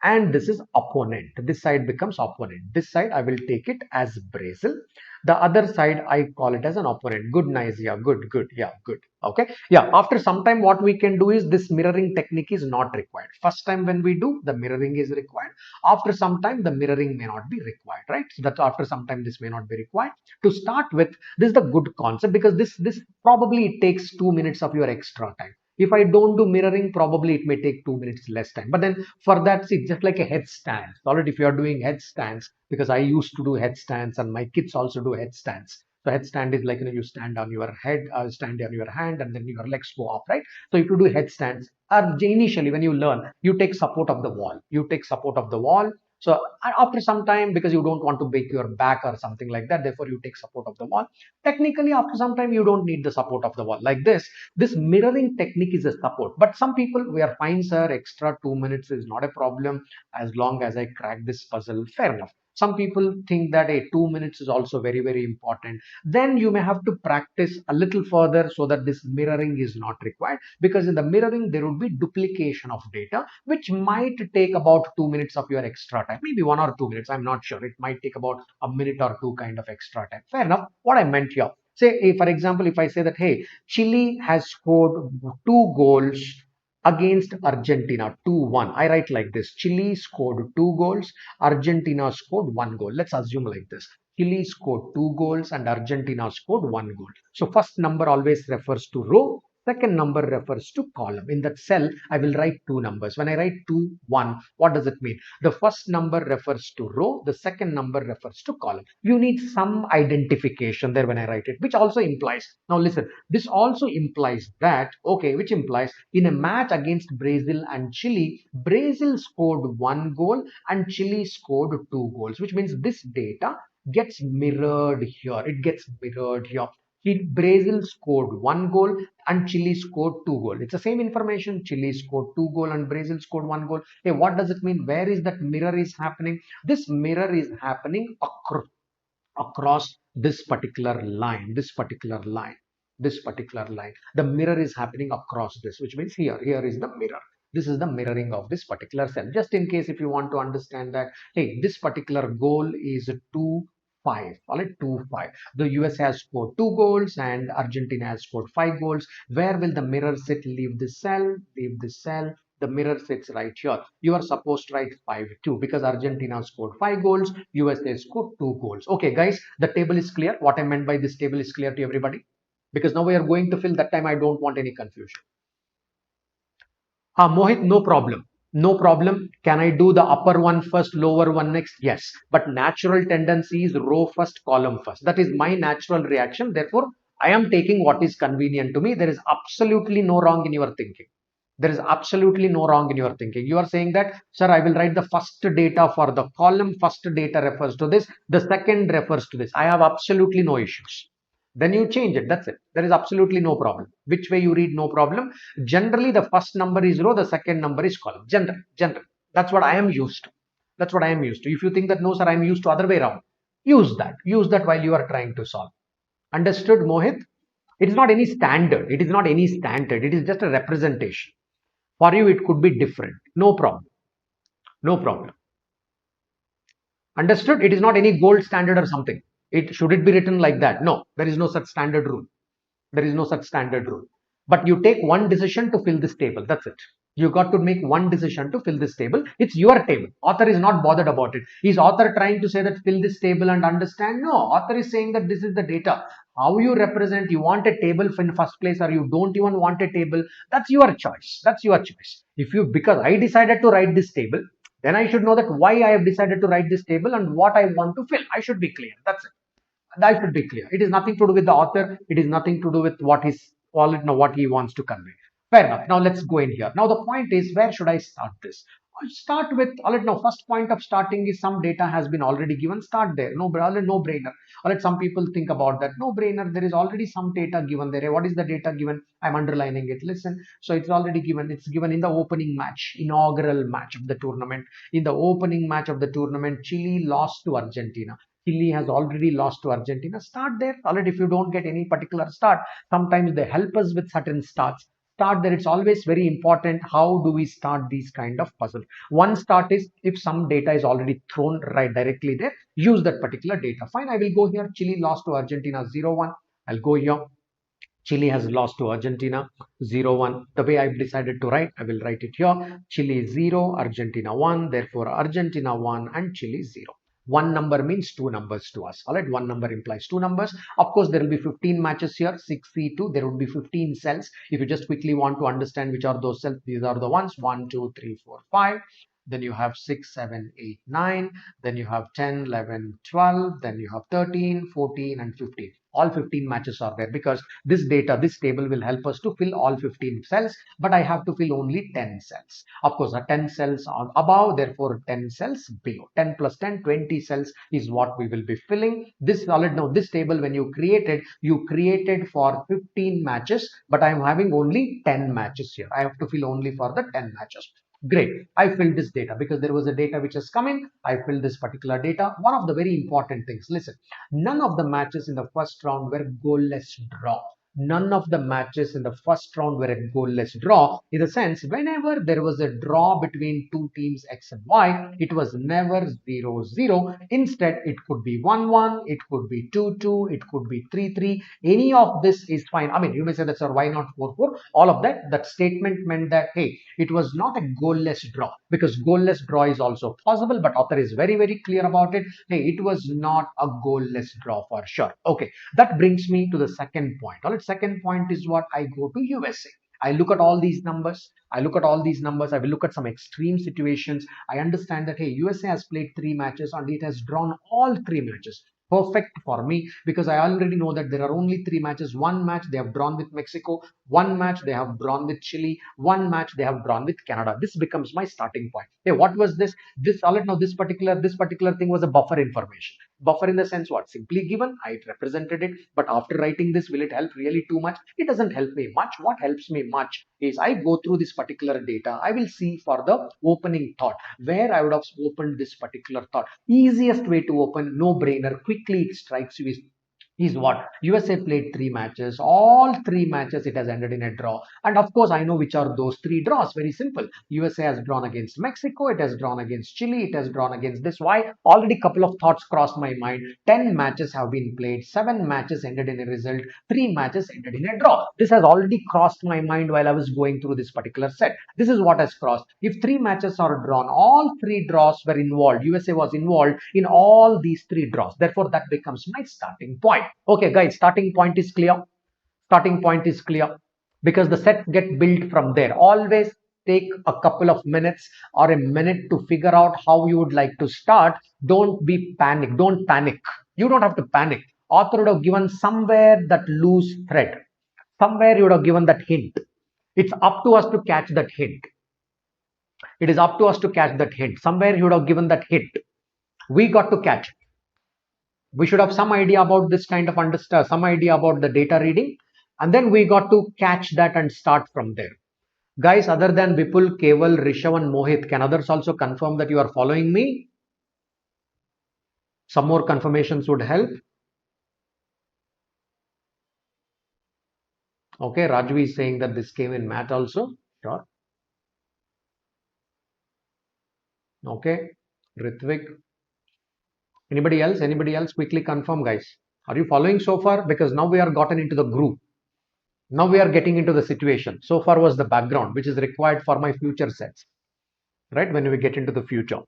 and this is opponent. This side becomes opponent. This side I will take it as Brazil. The other side I call it as an opponent. Good, nice. Yeah, good, good. Yeah, good. Okay. Yeah. After some time, what we can do is this mirroring technique is not required. First time when we do, the mirroring is required. After some time, the mirroring may not be required, right? So that after some time, this may not be required. To start with, this is the good concept, because this probably takes 2 minutes of your extra time. If I don't do mirroring, probably it may take 2 minutes less time. But then for that, see, just like a headstand. Already, if you are doing headstands, because I used to do headstands and my kids also do headstands. So headstand is like, you stand on your head, stand on your hand, and then your legs go up, right? So if you do headstands, initially when you learn, you take support of the wall. You take support of the wall. So after some time, because you don't want to break your back or something like that, therefore you take support of the wall. Technically, after some time, you don't need the support of the wall. Like this mirroring technique is a support. But some people, we are fine, sir. Extra 2 minutes is not a problem as long as I crack this puzzle. Fair enough. Some people think that 2 minutes is also very, very important. Then you may have to practice a little further so that this mirroring is not required, because in the mirroring there would be duplication of data, which might take about 2 minutes of your extra time, maybe 1 or 2 minutes. I'm not sure. It might take about a minute or two kind of extra time. Fair enough. What I meant here, say, for example, if I say that, hey, Chile has scored 2 goals against Argentina 2-1. I write like this: Chile scored 2 goals, Argentina scored 1 goal. Let's assume like this: Chile scored 2 goals and Argentina scored 1 goal. So first number always refers to row, Second number refers to column. In that cell, I will write two numbers. When I write 2, 1, what does it mean? The first number refers to row, the second number refers to column. You need some identification there when I write it, which also implies, now listen, this also implies that, okay, which implies in a match against Brazil and Chile, Brazil scored 1 goal and Chile scored 2 goals, which means this data gets mirrored here. It gets mirrored here. Brazil scored 1 goal and Chile scored 2 goals. It's the same information. Chile scored 2 goals and Brazil scored 1 goal. Hey, what does it mean? Where is that mirror is happening? This mirror is happening across this particular line. The mirror is happening across this, which means here is the mirror. This is the mirroring of this particular cell. Just in case if you want to understand that, hey, this particular goal is 2-5. All right, 2-5. The US has scored 2 goals and Argentina has scored 5 goals. Where will the mirror sit? Leave this cell. The mirror sits right here. You are supposed to write 5-2 because Argentina scored 5 goals, USA scored 2 goals. Okay, guys, the table is clear. What I meant by this table is clear to everybody, because now we are going to fill. That time I don't want any confusion. Mohit, no problem. No problem. Can I do the upper one first, lower one next? Yes. But natural tendency is row first, column first. That is my natural reaction. Therefore, I am taking what is convenient to me. There is absolutely no wrong in your thinking. There is absolutely no wrong in your thinking. You are saying that, sir, I will write the first data for the column. First data refers to this. The second refers to this. I have absolutely no issues. Then you change it. That's it. There is absolutely no problem. Which way you read, no problem. Generally, the first number is row, the second number is column. Generally. That's what I am used to. If you think that, no, sir, I am used to other way around, use that. Use that while you are trying to solve. Understood, Mohit? It is not any standard. It is just a representation. For you, it could be different. No problem. Understood? It is not any gold standard or something. Should it be written like that? No, there is no such standard rule. But you take one decision to fill this table. That's it. You got to make one decision to fill this table. It's your table. Author is not bothered about it. Is author trying to say that fill this table and understand? No, author is saying that this is the data. How you represent, you want a table in first place or you don't even want a table, that's your choice. Because I decided to write this table, then I should know that why I have decided to write this table and what I want to fill. I should be clear. That's it. That should be clear. It is nothing to do with the author. It is nothing to do with what he wants to convey. Fair enough. Now let's go in here. Now the point is, where should I start this? I start with, now first point of starting is some data has been already given. Start there. No brainer. Some people think about that. No brainer. There is already some data given there. What is the data given? I'm underlining it. Listen. So it's already given. It's given in the opening match, inaugural match of the tournament. In the opening match of the tournament, Chile lost to Argentina. Chile has already lost to Argentina. Start there. Already, if you don't get any particular start, sometimes they help us with certain starts. Start there. It's always very important. How do we start these kind of puzzle? One start is if some data is already thrown right directly there, use that particular data. Fine. I will go here. Chile lost to Argentina 0-1. I'll go here. Chile has lost to Argentina 0-1. The way I've decided to write, I will write it here. Chile 0, Argentina 1. Therefore, Argentina 1 and Chile 0. One number means two numbers to us. All right, one number implies two numbers. Of course, there will be 15 matches here, 6C2. There would be 15 cells. If you just quickly want to understand which are those cells, these are the ones 1, 2, 3, 4, 5. Then you have 6, 7, 8, 9. Then you have 10, 11, 12. Then you have 13, 14, and 15. All 15 matches are there because this table will help us to fill all 15 cells, but I have to fill only 10 cells. Of course, 10 cells are above, therefore 10 cells below. 10 plus 10, 20 cells is what we will be filling. This table, when you created for 15 matches, but I am having only 10 matches here. I have to fill only for the 10 matches. Great. I filled this data because there was a data which has come in. I filled this particular data. One of the very important things, listen, none of the matches in the first round were goalless draw. None of the matches in the first round were a goalless draw. In the sense, whenever there was a draw between two teams X and Y, it was never 0-0. Instead, it could be 1-1, it could be 2-2, it could be 3-3. Any of this is fine. I mean, you may say that, sir, why not 4-4? All of that statement meant that, hey, it was not a goalless draw, because goalless draw is also possible, but author is very, very clear about it. Hey, it was not a goalless draw for sure. Okay, that brings me to the second point. All right, Second point is what? I go to USA. I look at all these numbers. I look at all these numbers. I will look at some extreme situations. I understand that, hey, USA has played 3 matches and it has drawn all 3 matches. Perfect for me, because I already know that there are only 3 matches. One match they have drawn with Mexico, one match they have drawn with Chile, one match they have drawn with Canada. This becomes my starting point. Hey, what was this? This alert now, this particular thing was a buffer information. Buffer in the sense what? Simply given, I represented it. But after writing this, will it help really too much? It doesn't help me much. What helps me much is I go through this particular data. I will see for the opening thought where I would have opened this particular thought. Easiest way to open, no brainer, quickly it strikes you is what? USA played 3 matches. All 3 matches it has ended in a draw. And of course, I know which are those 3 draws. Very simple. USA has drawn against Mexico. It has drawn against Chile. It has drawn against this. Why? Already couple of thoughts crossed my mind. 10 matches have been played. 7 matches ended in a result. 3 matches ended in a draw. This has already crossed my mind while I was going through this particular set. This is what has crossed. If 3 matches are drawn, all 3 draws were involved. USA was involved in all these 3 draws. Therefore, that becomes my starting point. Okay, guys, starting point is clear. Starting point is clear, because the set get built from there. Always take a couple of minutes or a minute to figure out how you would like to start. Don't be panic. Don't panic. You don't have to panic. Author would have given somewhere that loose thread. Somewhere you would have given that hint. It's up to us to catch that hint. It is up to us to catch that hint. Somewhere you would have given that hint. We got to catch it. We should have some idea about this kind of some idea about the data reading, and then we got to catch that and start from there. Guys, other than Vipul, Keval, Rishav and Mohit, can others also confirm that you are following me? Some more confirmations would help. Okay, Rajvi is saying that this came in math also. Sure. Okay, Ritvik. Anybody else? Anybody else? Quickly confirm, guys. Are you following so far? Because now we are gotten into the group. Now we are getting into the situation. So far was the background, which is required for my future sets. Right? When we get into the future,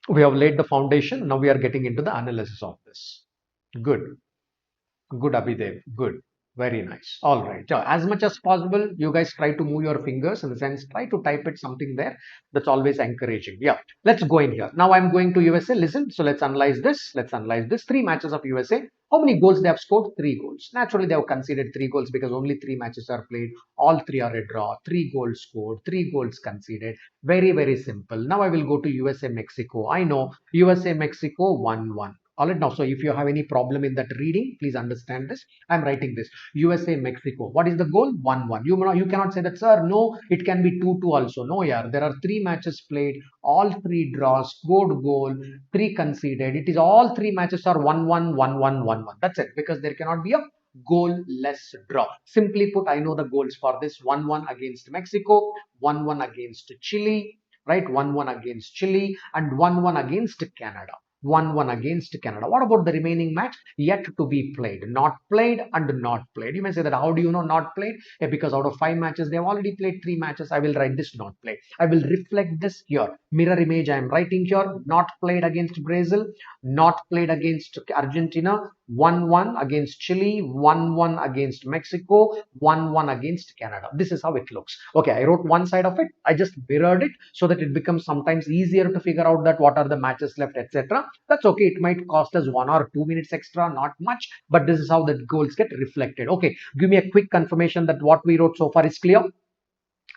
we have laid the foundation. Now we are getting into the analysis of this. Good. Good, Abhidev. Good. Very nice. All right. So as much as possible, you guys try to move your fingers, in the sense, try to type it something there. That's always encouraging. Yeah. Let's go in here. Now I'm going to USA. Listen. So let's analyze this. Let's analyze this. 3 matches of USA. How many goals they have scored? 3 goals. Naturally, they have conceded 3 goals because only 3 matches are played. All 3 are a draw. 3 goals scored. 3 goals conceded. Very, very simple. Now I will go to USA Mexico. I know USA Mexico 1-1. All right, now, so if you have any problem in that reading, please understand this. I'm writing this. USA Mexico. What is the goal? 1-1. You cannot say that, sir. No, it can be 2-2 also. No, yeah. There are 3 matches played, all 3 draws, scored goal, 3 conceded. It is all 3 matches are 1-1, 1-1, 1-1. That's it, because there cannot be a goal-less draw. Simply put, I know the goals for this: 1-1 against Mexico, 1-1 against Chile, right? 1-1 against Chile, and 1-1 against Canada. 1-1 against Canada. What about the remaining match? Yet to be played. Not played and not played. You may say that, how do you know not played? Because out of 5 matches, they have already played 3 matches. I will write this not played. I will reflect this here. Mirror image I am writing here. Not played against Brazil. Not played against Argentina. 1-1 against Chile. 1-1 against Mexico. 1-1 against Canada. This is how it looks. Okay, I wrote one side of it. I just mirrored it so that it becomes sometimes easier to figure out that what are the matches left, etc. That's okay. It might cost us 1 or 2 minutes extra, not much, but this is how the goals get reflected. Okay, give me a quick confirmation that what we wrote so far is clear.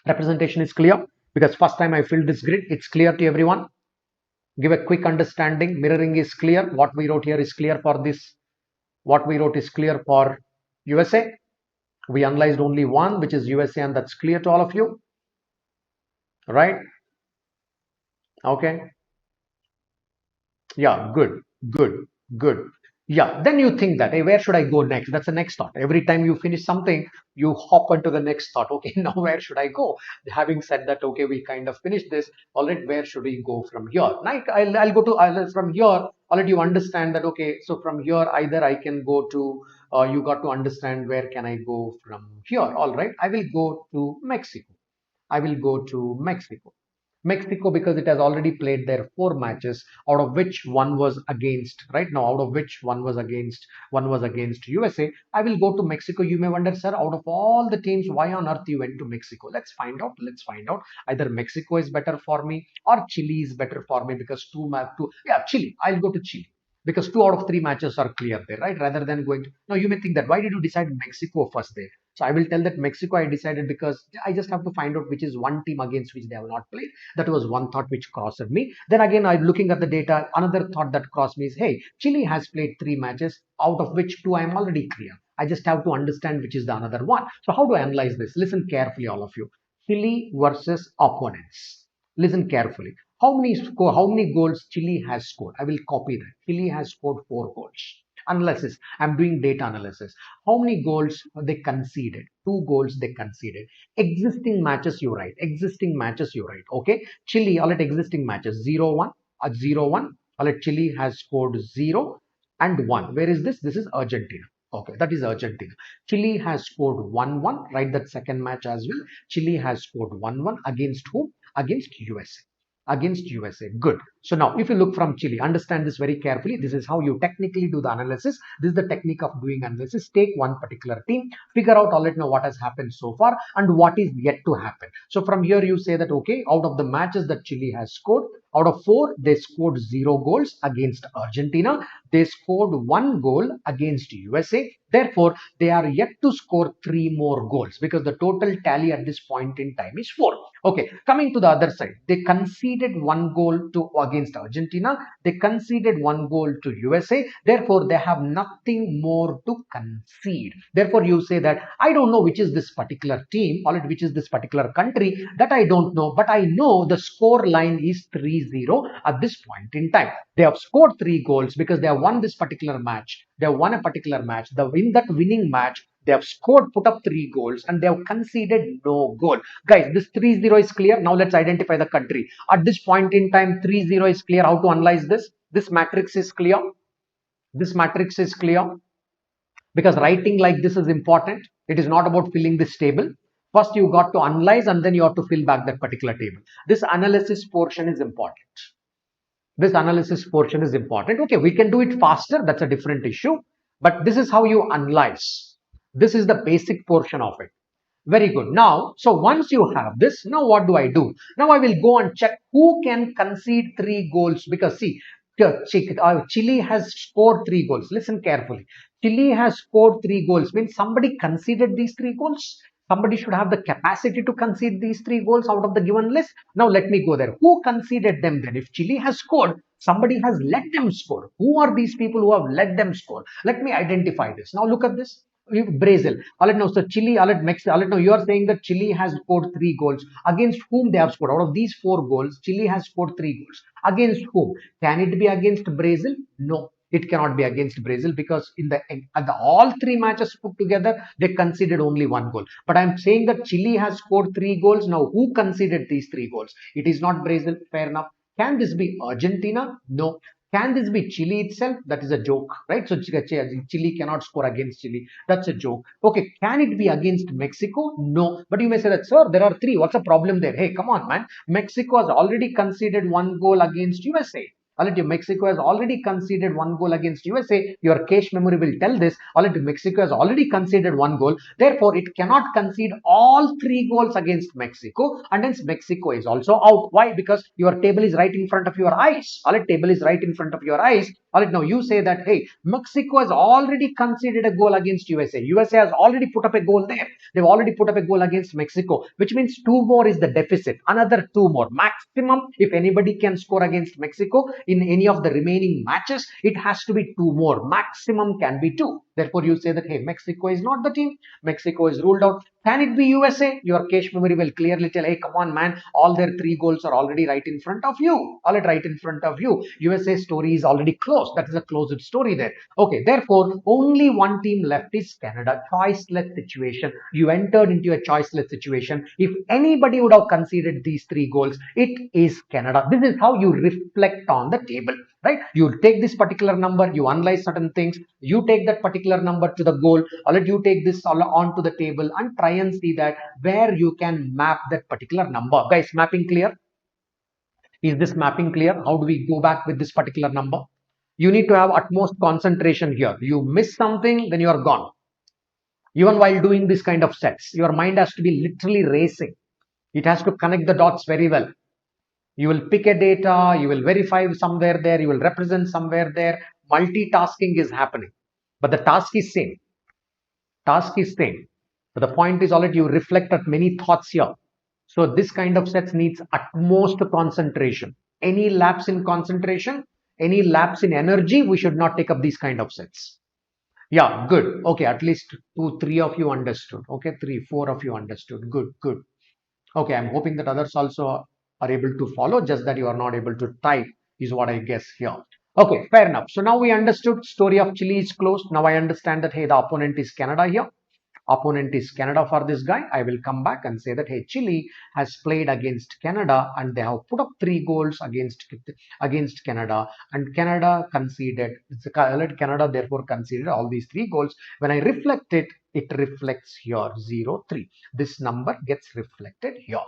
Representation is clear, because first time I filled this grid. It's clear to everyone. Give a quick understanding. Mirroring is clear. What we wrote here is clear for this. What we wrote is clear for USA. We analyzed only one, which is USA, and that's clear to all of you. Right? Okay. Yeah, good. Yeah, then you think that, hey, where should I go next? That's the next thought. Every time you finish something, you hop into the next thought. Okay, now where should I go? Having said that, okay, we kind of finished this. All right, where should we go from here? Now I'll go to from here. All right, you understand that, okay, so from here, either I can go to, you got to understand where can I go from here. All right, I will go to Mexico. I will go to Mexico. Mexico, because it has already played their 4 matches, out of which one was against, right now, out of which one was against USA. I will go to Mexico. You may wonder, sir, out of all the teams, why on earth you went to Mexico? Let's find out. Let's find out. Either Mexico is better for me or Chile is better for me, because yeah, Chile. I'll go to Chile because 2 out of 3 matches are clear there, right? Rather than going to, now you may think that why did you decide Mexico first there? So I will tell that Mexico I decided because I just have to find out which is one team against which they have not played. That was one thought which crossed me. Then again, I'm looking at the data. Another thought that crossed me is, hey, Chile has played 3 matches, out of which 2 I am already clear. I just have to understand which is the another one. So how do I analyze this? Listen carefully, all of you. Chile versus opponents. Listen carefully. How many goals Chile has scored? I will copy that. Chile has scored 4 goals. Analysis. I'm doing data analysis. How many goals they conceded? 2 goals they conceded. Existing matches you write. Existing matches you write. Okay. Chile, all at existing matches 0-1 at 0-1. All at Chile has scored 0 and 1. Where is this? This is Argentina. Okay, that is Argentina. Chile has scored 1-1. Write that second match as well. Chile has scored 1-1 against whom? Against USA. Against USA. Good. So now if you look from Chile, understand this very carefully. This is how you technically do the analysis. This is the technique of doing analysis. Take one particular team, figure out all it know what has happened so far and what is yet to happen. So from here you say that, okay, out of the matches that Chile has scored, out of 4, they scored 0 goals against Argentina. They scored 1 goal against USA. Therefore, they are yet to score 3 more goals because the total tally at this point in time is 4. Okay, coming to the other side, they conceded 1 goal to against Argentina. They conceded 1 goal to USA. Therefore, they have nothing more to concede. Therefore, you say that I don't know which is this particular team or which is this particular country, that I don't know, but I know the score line is 3-0 at this point in time. They have scored 3 goals because they have won this particular match. They have won a particular match. In that winning match, they have scored, put up 3 goals and they have conceded no goal. Guys, this 3-0 is clear. Now let's identify the country. At this point in time, 3-0 is clear. How to analyze this? This matrix is clear. This matrix is clear because writing like this is important. It is not about filling this table. First, you got to analyze and then you have to fill back that particular table. This analysis portion is important. This analysis portion is important. Okay, we can do it faster. That's a different issue. But this is how you analyze. This is the basic portion of it. Very good. Now, so once you have this, now what do I do? Now I will go and check who can concede 3 goals. Because see, Chile has scored 3 goals. Listen carefully. Chile has scored 3 goals. Means somebody conceded these 3 goals. Somebody should have the capacity to concede these 3 goals out of the given list. Now let me go there. Who conceded them then? If Chile has scored, somebody has let them score. Who are these people who have let them score? Let me identify this. Now look at this. Brazil. All right, now so Chile, all right, Mexico. All right, now you are saying that Chile has scored 3 goals. Against whom they have scored? Out of these 4 goals, Chile has scored 3 goals. Against whom? Can it be against Brazil? No. It cannot be against Brazil because in the all 3 matches put together, they conceded only 1 goal. But I'm saying that Chile has scored 3 goals. Now, who conceded these 3 goals? It is not Brazil. Fair enough. Can this be Argentina? No. Can this be Chile itself? That is a joke, right? So Chile cannot score against Chile. That's a joke. Okay, can it be against Mexico? No. But you may say that, sir, there are 3. What's the problem there? Hey, come on, man. Mexico has already conceded 1 goal against USA. Mexico has already conceded 1 goal against USA. Your cache memory will tell this. Mexico has already conceded 1 goal. Therefore, it cannot concede all 3 goals against Mexico. And hence, Mexico is also out. Why? Because your table is right in front of your eyes. Table is right in front of your eyes. Now you say that, hey, Mexico has already conceded a goal against USA. USA has already put up a goal there. They've already put up a goal against Mexico, which means 2 more is the deficit. Another 2 more. Maximum, if anybody can score against Mexico in any of the remaining matches, it has to be 2 more. Maximum can be 2. Therefore, you say that, hey, Mexico is not the team. Mexico is ruled out. Can it be USA? Your cache memory will clearly tell, hey, come on, man, all their 3 goals are already right in front of you. Right in front of you. USA story is already closed. That is a closed story there. Okay, therefore, only one team left is Canada. Choiceless situation. You entered into a choiceless situation. If anybody would have conceded these 3 goals, it is Canada. This is how you reflect on the table. Right? You take this particular number, you analyze certain things, you take that particular number to the goal, or let you take this onto the table and try and see that where you can map that particular number. Guys, mapping clear? Is this mapping clear? How do we go back with this particular number? You need to have utmost concentration here. You miss something, then you are gone. Even while doing this kind of sets, your mind has to be literally racing. It has to connect the dots very well. You will pick a data, you will verify somewhere there, you will represent somewhere there. Multitasking is happening, but the task is same. Task is same. But the point is already you reflect at many thoughts here. So this kind of sets needs utmost concentration. Any lapse in concentration, any lapse in energy, we should not take up these kind of sets. Yeah, good. Okay, at least 2, 3 of you understood. Okay, 3, 4 of you understood. Good, good. Okay, I'm hoping that others also are able to follow, just that you are not able to type is what I guess here. Okay, fair enough. So now we understood story of Chile is closed. Now I understand that, hey, the opponent is Canada here. Opponent is Canada for this guy. I will come back and say that, hey, Chile has played against Canada and they have put up 3 goals against Canada, and Canada conceded. Canada therefore conceded all these 3 goals. When I reflect it, it reflects here 0-3. This number gets reflected here.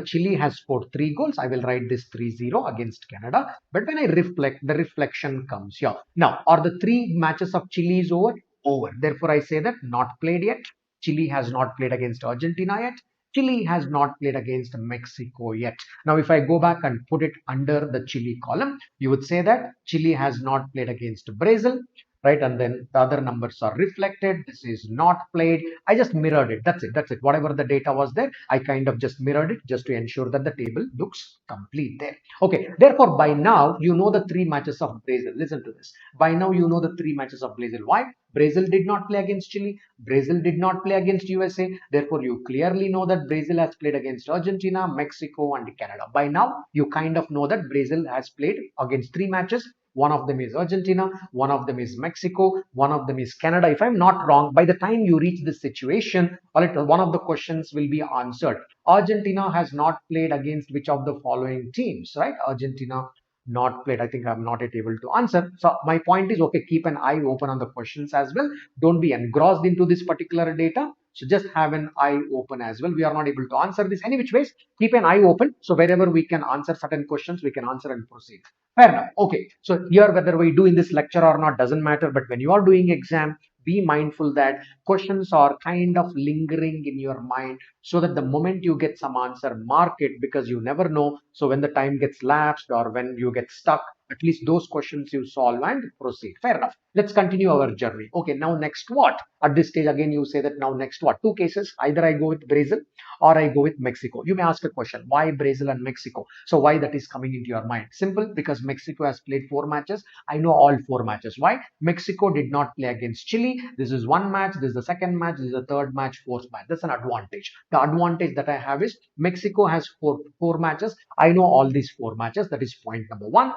Chile has scored 3 goals. I will write this 3-0 against Canada. But when I reflect, the reflection comes here. Now, are the 3 matches of Chile is over? Over. Therefore, I say that not played yet. Chile has not played against Argentina yet. Chile has not played against Mexico yet. Now, if I go back and put it under the Chile column, you would say that Chile has not played against Brazil, right? And then the other numbers are reflected. This is not played. I just mirrored it. That's it. That's it. Whatever the data was there, I kind of just mirrored it just to ensure that the table looks complete there. Okay. Therefore, by now, you know the 3 matches of Brazil. Listen to this. By now, you know the 3 matches of Brazil. Why? Brazil did not play against Chile. Brazil did not play against USA. Therefore, you clearly know that Brazil has played against Argentina, Mexico, and Canada. By now, you kind of know that Brazil has played against 3 matches. One of them is Argentina, one of them is Mexico, one of them is Canada. If I'm not wrong, by the time you reach this situation, one of the questions will be answered. Argentina has not played against which of the following teams, right? Argentina not played. I think I'm not able to answer. So my point is, okay, keep an eye open on the questions as well. Don't be engrossed into this particular data. So just have an eye open as well. We are not able to answer this any which ways. Keep an eye open. So wherever we can answer certain questions, we can answer and proceed. Fair enough. Okay. So here, whether we do in this lecture or not doesn't matter. But when you are doing exam, be mindful that questions are kind of lingering in your mind, so that the moment you get some answer, mark it, because you never know. So when the time gets lapsed or when you get stuck, at least those questions you solve and proceed. Fair enough. Let's continue our journey. Okay, now next what? At this stage, again, you say that now next what? 2 cases. Either I go with Brazil or I go with Mexico. You may ask a question, why Brazil and Mexico? So why that is coming into your mind? Simple, because Mexico has played 4 matches. I know all 4 matches. Why? Mexico did not play against Chile. This is 1 match. This is the 2nd match. This is the 3rd match, 4th match. That's an advantage. The advantage that I have is Mexico has four matches. I know all these 4 matches. That is point number 1.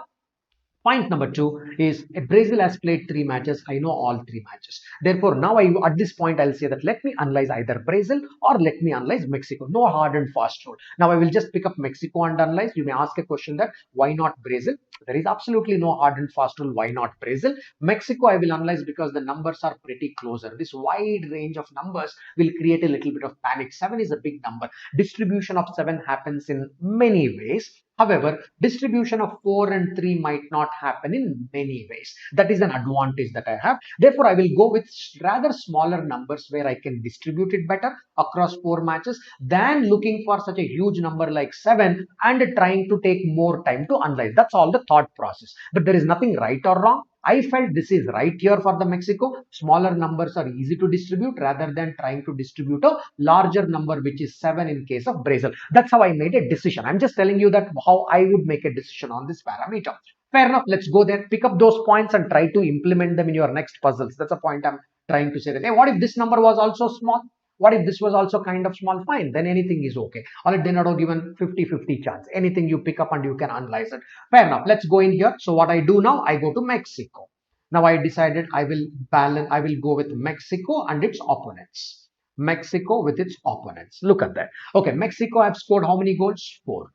Point number 2 is Brazil has played 3 matches. I know all 3 matches. Therefore, now at this point, I'll say that let me analyze either Brazil or let me analyze Mexico. No hard and fast rule. Now, I will just pick up Mexico and analyze. You may ask a question that why not Brazil? There is absolutely no hard and fast rule. Why not Brazil? Mexico, I will analyze because the numbers are pretty closer. This wide range of numbers will create a little bit of panic. 7 is a big number. Distribution of 7 happens in many ways. However, distribution of 4 and 3 might not happen in many ways. That is an advantage that I have. Therefore, I will go with rather smaller numbers where I can distribute it better across 4 matches than looking for such a huge number like 7 and trying to take more time to analyze. That's all the thought process. But there is nothing right or wrong. I felt this is right here for the Mexico. Smaller numbers are easy to distribute rather than trying to distribute a larger number, which is 7 in case of Brazil. That's how I made a decision. I'm just telling you that how I would make a decision on this parameter. Fair enough. Let's go there. Pick up those points and try to implement them in your next puzzles. That's a point I'm trying to say that, hey, what if this number was also small? What if this was also kind of small? Fine, then anything is okay. Or then I don't given 50-50 chance. Anything you pick up and you can analyze it. Fair enough. Let's go in here. So what I do now, I go to Mexico. Now I decided I will go with Mexico and its opponents. Mexico with its opponents. Look at that. Okay, Mexico have scored how many goals? 4.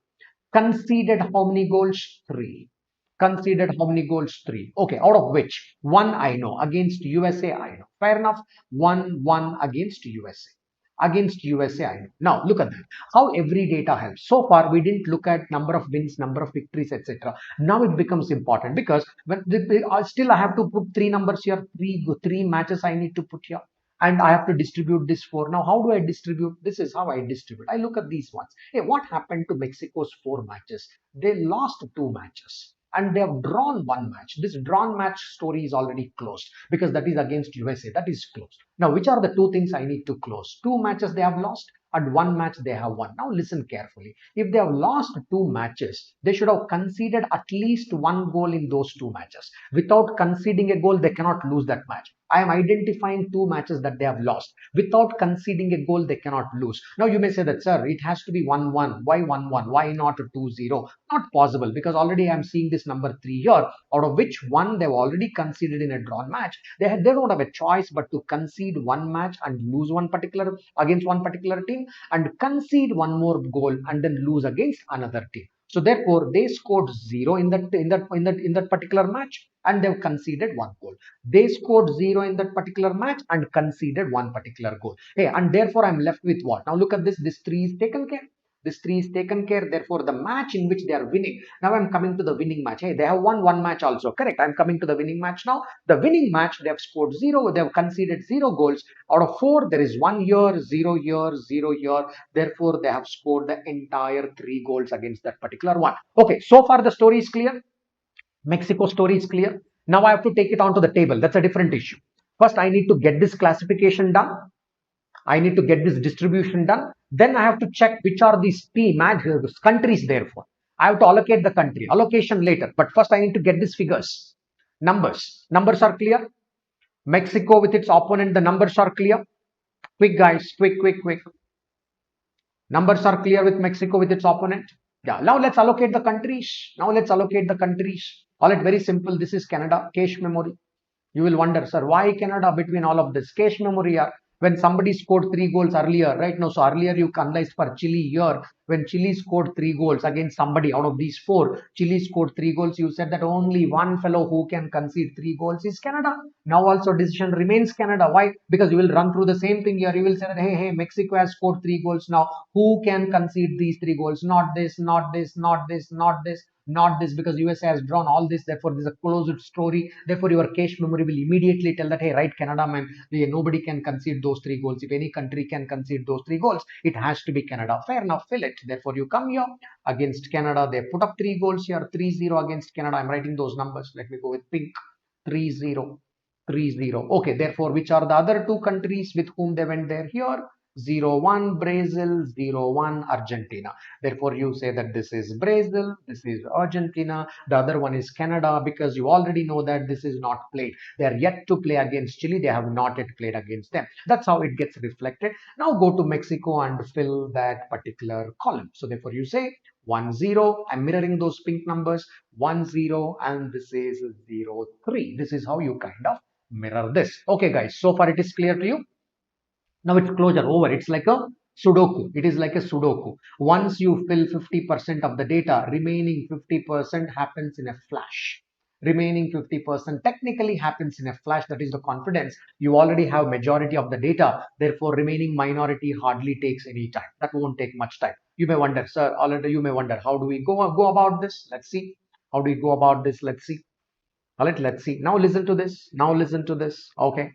Conceded how many goals? 3. Conceded how many goals? 3. Okay, out of which 1 I know. Against USA I know. Fair enough. 1-1 against USA. Against USA, I know. Now look at that. How every data helps. So far, we didn't look at number of wins, number of victories, etc. Now it becomes important because when still I have to put three numbers here, three matches I need to put here, and I have to distribute this for. Now, how do I distribute? This is how I distribute. I look at these ones. Hey, what happened to Mexico's four matches? They lost two matches and they have drawn one match. This drawn match story is already closed because that is against USA. That is closed. Now, which are the two things I need to close? Two matches they have lost and one match they have won. Now, listen carefully. If they have lost two matches, they should have conceded at least one goal in those two matches. Without conceding a goal, they cannot lose that match. I am identifying two matches that they have lost. Without conceding a goal, they cannot lose. Now you may say that, sir, it has to be 1-1. Why 1-1? Why not 2-0? Not possible because already I am seeing this number 3 here, out of which one they've already conceded in a drawn match. They don't have a choice but to concede one match and lose one particular against one particular team and concede one more goal and then lose against another team. So therefore, they scored 0 in that particular match and they've conceded one goal. They scored 0 in that particular match and conceded one particular goal. Hey, and therefore I'm left with what? Now look at this. This 3 is taken care. This 3 is taken care. Therefore, the match in which they are winning. Now I'm coming to the winning match. Hey, they have won one match also. Correct. I'm coming to the winning match now. The winning match, they have scored 0. They have conceded 0 goals. Out of 4, there is 1 here, 0 here, 0 here. Therefore, they have scored the entire 3 goals against that particular one. Okay, so far the story is clear. Mexico story is clear. Now I have to take it onto the table. That's a different issue. First, I need to get this classification done. I need to get this distribution done. Then I have to check which are these countries therefore. I have to allocate the country. Allocation later. But first I need to get these figures. Numbers. Numbers are clear. Mexico with its opponent, the numbers are clear. Quick guys, quick. Numbers are clear with Mexico with its opponent. Yeah, now let's allocate the countries. All right, very simple. This is Canada, cache memory. You will wonder, sir, why Canada between all of this? Cache memory, when somebody scored 3 goals earlier, right? No, so earlier you analyzed for Chile here. When Chile scored 3 goals against somebody out of these 4, Chile scored 3 goals. You said that only one fellow who can concede 3 goals is Canada. Now also decision remains Canada. Why? Because you will run through the same thing here. You will say that, hey, Mexico has scored 3 goals now. Who can concede these 3 goals? Not this, because USA has drawn all this. Therefore, this is a closed story. Therefore, your cache memory will immediately tell that, hey, right, Canada, man, nobody can concede those 3 goals. If any country can concede those 3 goals, it has to be Canada. Fair enough, fill it. Therefore, you come here against Canada. They put up 3 goals here, 3-0 against Canada. I'm writing those numbers. Let me go with pink. 3-0. Okay, therefore, which are the other 2 countries with whom they went there? Here, 0-1 Brazil, 0-1 Argentina. Therefore, you say that this is Brazil, this is Argentina, the other one is Canada, because you already know that this is not played. They are yet to play against Chile. They have not yet played against them. That's how it gets reflected. Now go to Mexico and fill that particular column. So therefore, you say 1-0. I'm mirroring those pink numbers. 1-0 and this is 0-3. This is how you kind of mirror this. Okay, guys. So far it is clear to you. Now it's closure over. It's like a Sudoku. It is like a Sudoku. Once you fill 50% of the data, remaining 50% happens in a flash. Remaining 50% technically happens in a flash. That is the confidence. You already have majority of the data. Therefore, remaining minority hardly takes any time. That won't take much time. You may wonder, sir, already you may wonder, how do we go about this? Let's see. How do we go about this? Let's see. All right, let's see. Now listen to this. Okay.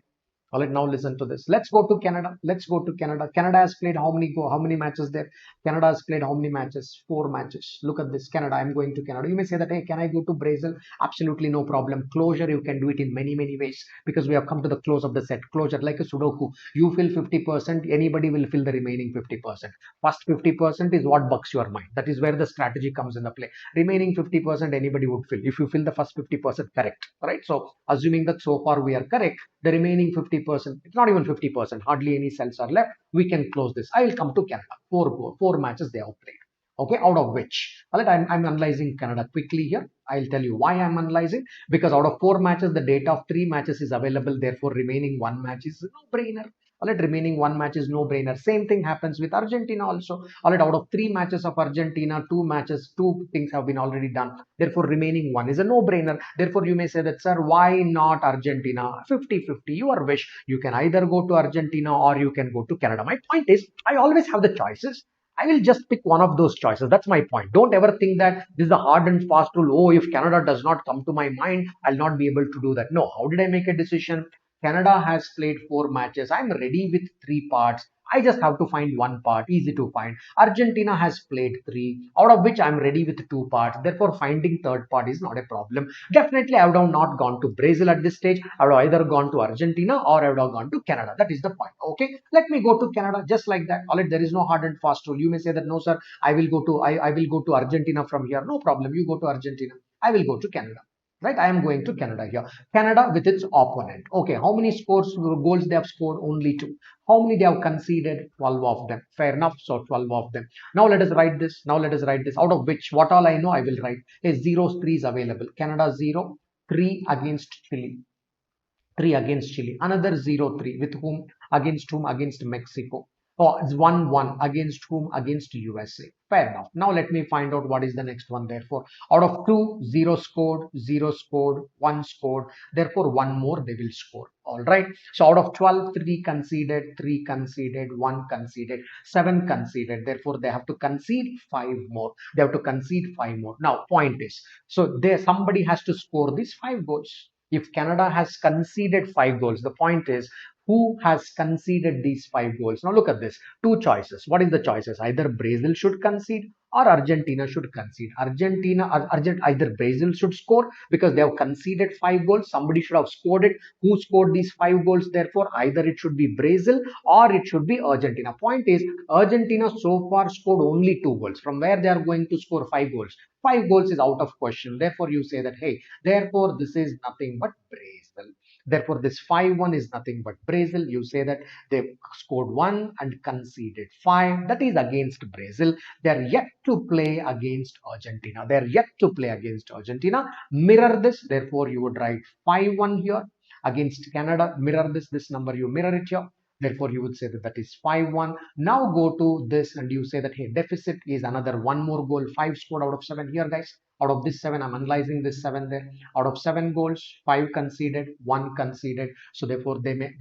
All right, now listen to this. Let's go to Canada. Canada has played how many matches there? Canada has played how many matches? 4 matches. Look at this. Canada. I'm going to Canada. You may say that, hey, can I go to Brazil? Absolutely no problem. Closure, you can do it in many ways because we have come to the close of the set. Closure, like a Sudoku. You fill 50%, anybody will fill the remaining 50%. First 50% is what bugs your mind. That is where the strategy comes in the play. Remaining 50%, anybody would fill. If you fill the first 50%, correct. Right? So, assuming that so far we are correct, the remaining 50%, it's not even 50%, hardly any cells are left, we can close this. I will come to Canada. 4 matches they have played. Okay, out of which, all right, I'm analyzing Canada quickly here. I'll tell you why I'm analyzing, because out of 4 matches, the data of 3 matches is available. Therefore, remaining 1 match is a no-brainer. All right, remaining one match is no brainer. Same thing happens with Argentina also. All right, out of three matches of Argentina, two things have been already done. Therefore, remaining one is a no brainer. Therefore, you may say that, sir, why not Argentina? 50-50, your wish. You can either go to Argentina or you can go to Canada. My point is, I always have the choices. I will just pick one of those choices. That's my point. Don't ever think that this is a hard and fast rule. Oh, if Canada does not come to my mind, I'll not be able to do that. No, how did I make a decision? Canada has played four matches. I'm ready with three parts. I just have to find one part, easy to find. Argentina has played three, out of which I'm ready with two parts. Therefore, finding third part is not a problem. Definitely, I would have not gone to Brazil at this stage. I would have either gone to Argentina or I would have gone to Canada. That is the point. Okay, let me go to Canada just like that. All right, there is no hard and fast rule. You may say that no, sir, I will go to Argentina from here. No problem. You go to Argentina. I will go to Canada. Right, I am going to Canada here. Canada with its opponent. Okay, how many goals they have scored? Only two. How many they have conceded? 12 of them. Fair enough. So 12 of them. Now let us write this. Out of which, what all I know, I will write. A 0-3 is available. Canada 0, 3 against Chile. 3 against Chile. Another 0-3 with whom? Against whom? Against Mexico. Oh, it's 1-1 against whom? Against USA. Fair enough. Now let me find out what is the next one. Therefore, out of 2, 0 scored, 0 scored, 1 scored. Therefore, one more they will score. All right. So out of 12, 3 conceded, 3 conceded, 1 conceded, 7 conceded. Therefore, they have to concede 5 more. They have to concede 5 more. Now, point is, so there somebody has to score these 5 goals. If Canada has conceded 5 goals, the point is who has conceded these 5 goals. Now look at this. Two choices. What is the choices? Either Brazil should concede or Argentina should concede. Either Brazil should score because they have conceded 5 goals. Somebody should have scored it. Who scored these 5 goals? Therefore, either it should be Brazil or it should be Argentina. Point is, Argentina so far scored only 2 goals. From where they are going to score 5 goals? 5 goals is out of question. Therefore, you say that, hey, therefore, this is nothing but Brazil. Therefore, this 5-1 is nothing but Brazil. You say that they scored 1 and conceded 5. That is against Brazil. They are yet to play against Argentina. They are yet to play against Argentina. Mirror this. Therefore, you would write 5-1 here against Canada. Mirror this number, you mirror it here. Therefore, you would say that that is 5-1. Now go to this and you say that, hey, deficit is another one more goal. 5 scored out of 7 here, guys. Out of this 7, I'm analyzing this 7 there. Out of 7 goals, 5 conceded, 1 conceded. So therefore, they may,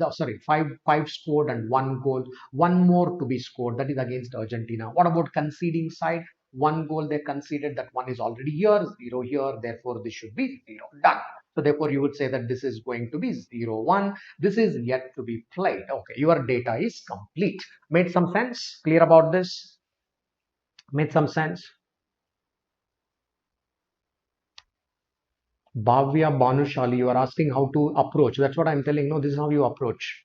five scored and 1 goal. 1 more to be scored. That is against Argentina. What about conceding side? 1 goal they conceded. That 1 is already here, 0 here. Therefore, this should be 0. Done. So therefore, you would say that this is going to be 0-1. This is yet to be played. Okay, your data is complete. Made some sense? Clear about this? Made some sense? Bhavya Banushali, you are asking how to approach. That's what I'm telling. No, this is how you approach.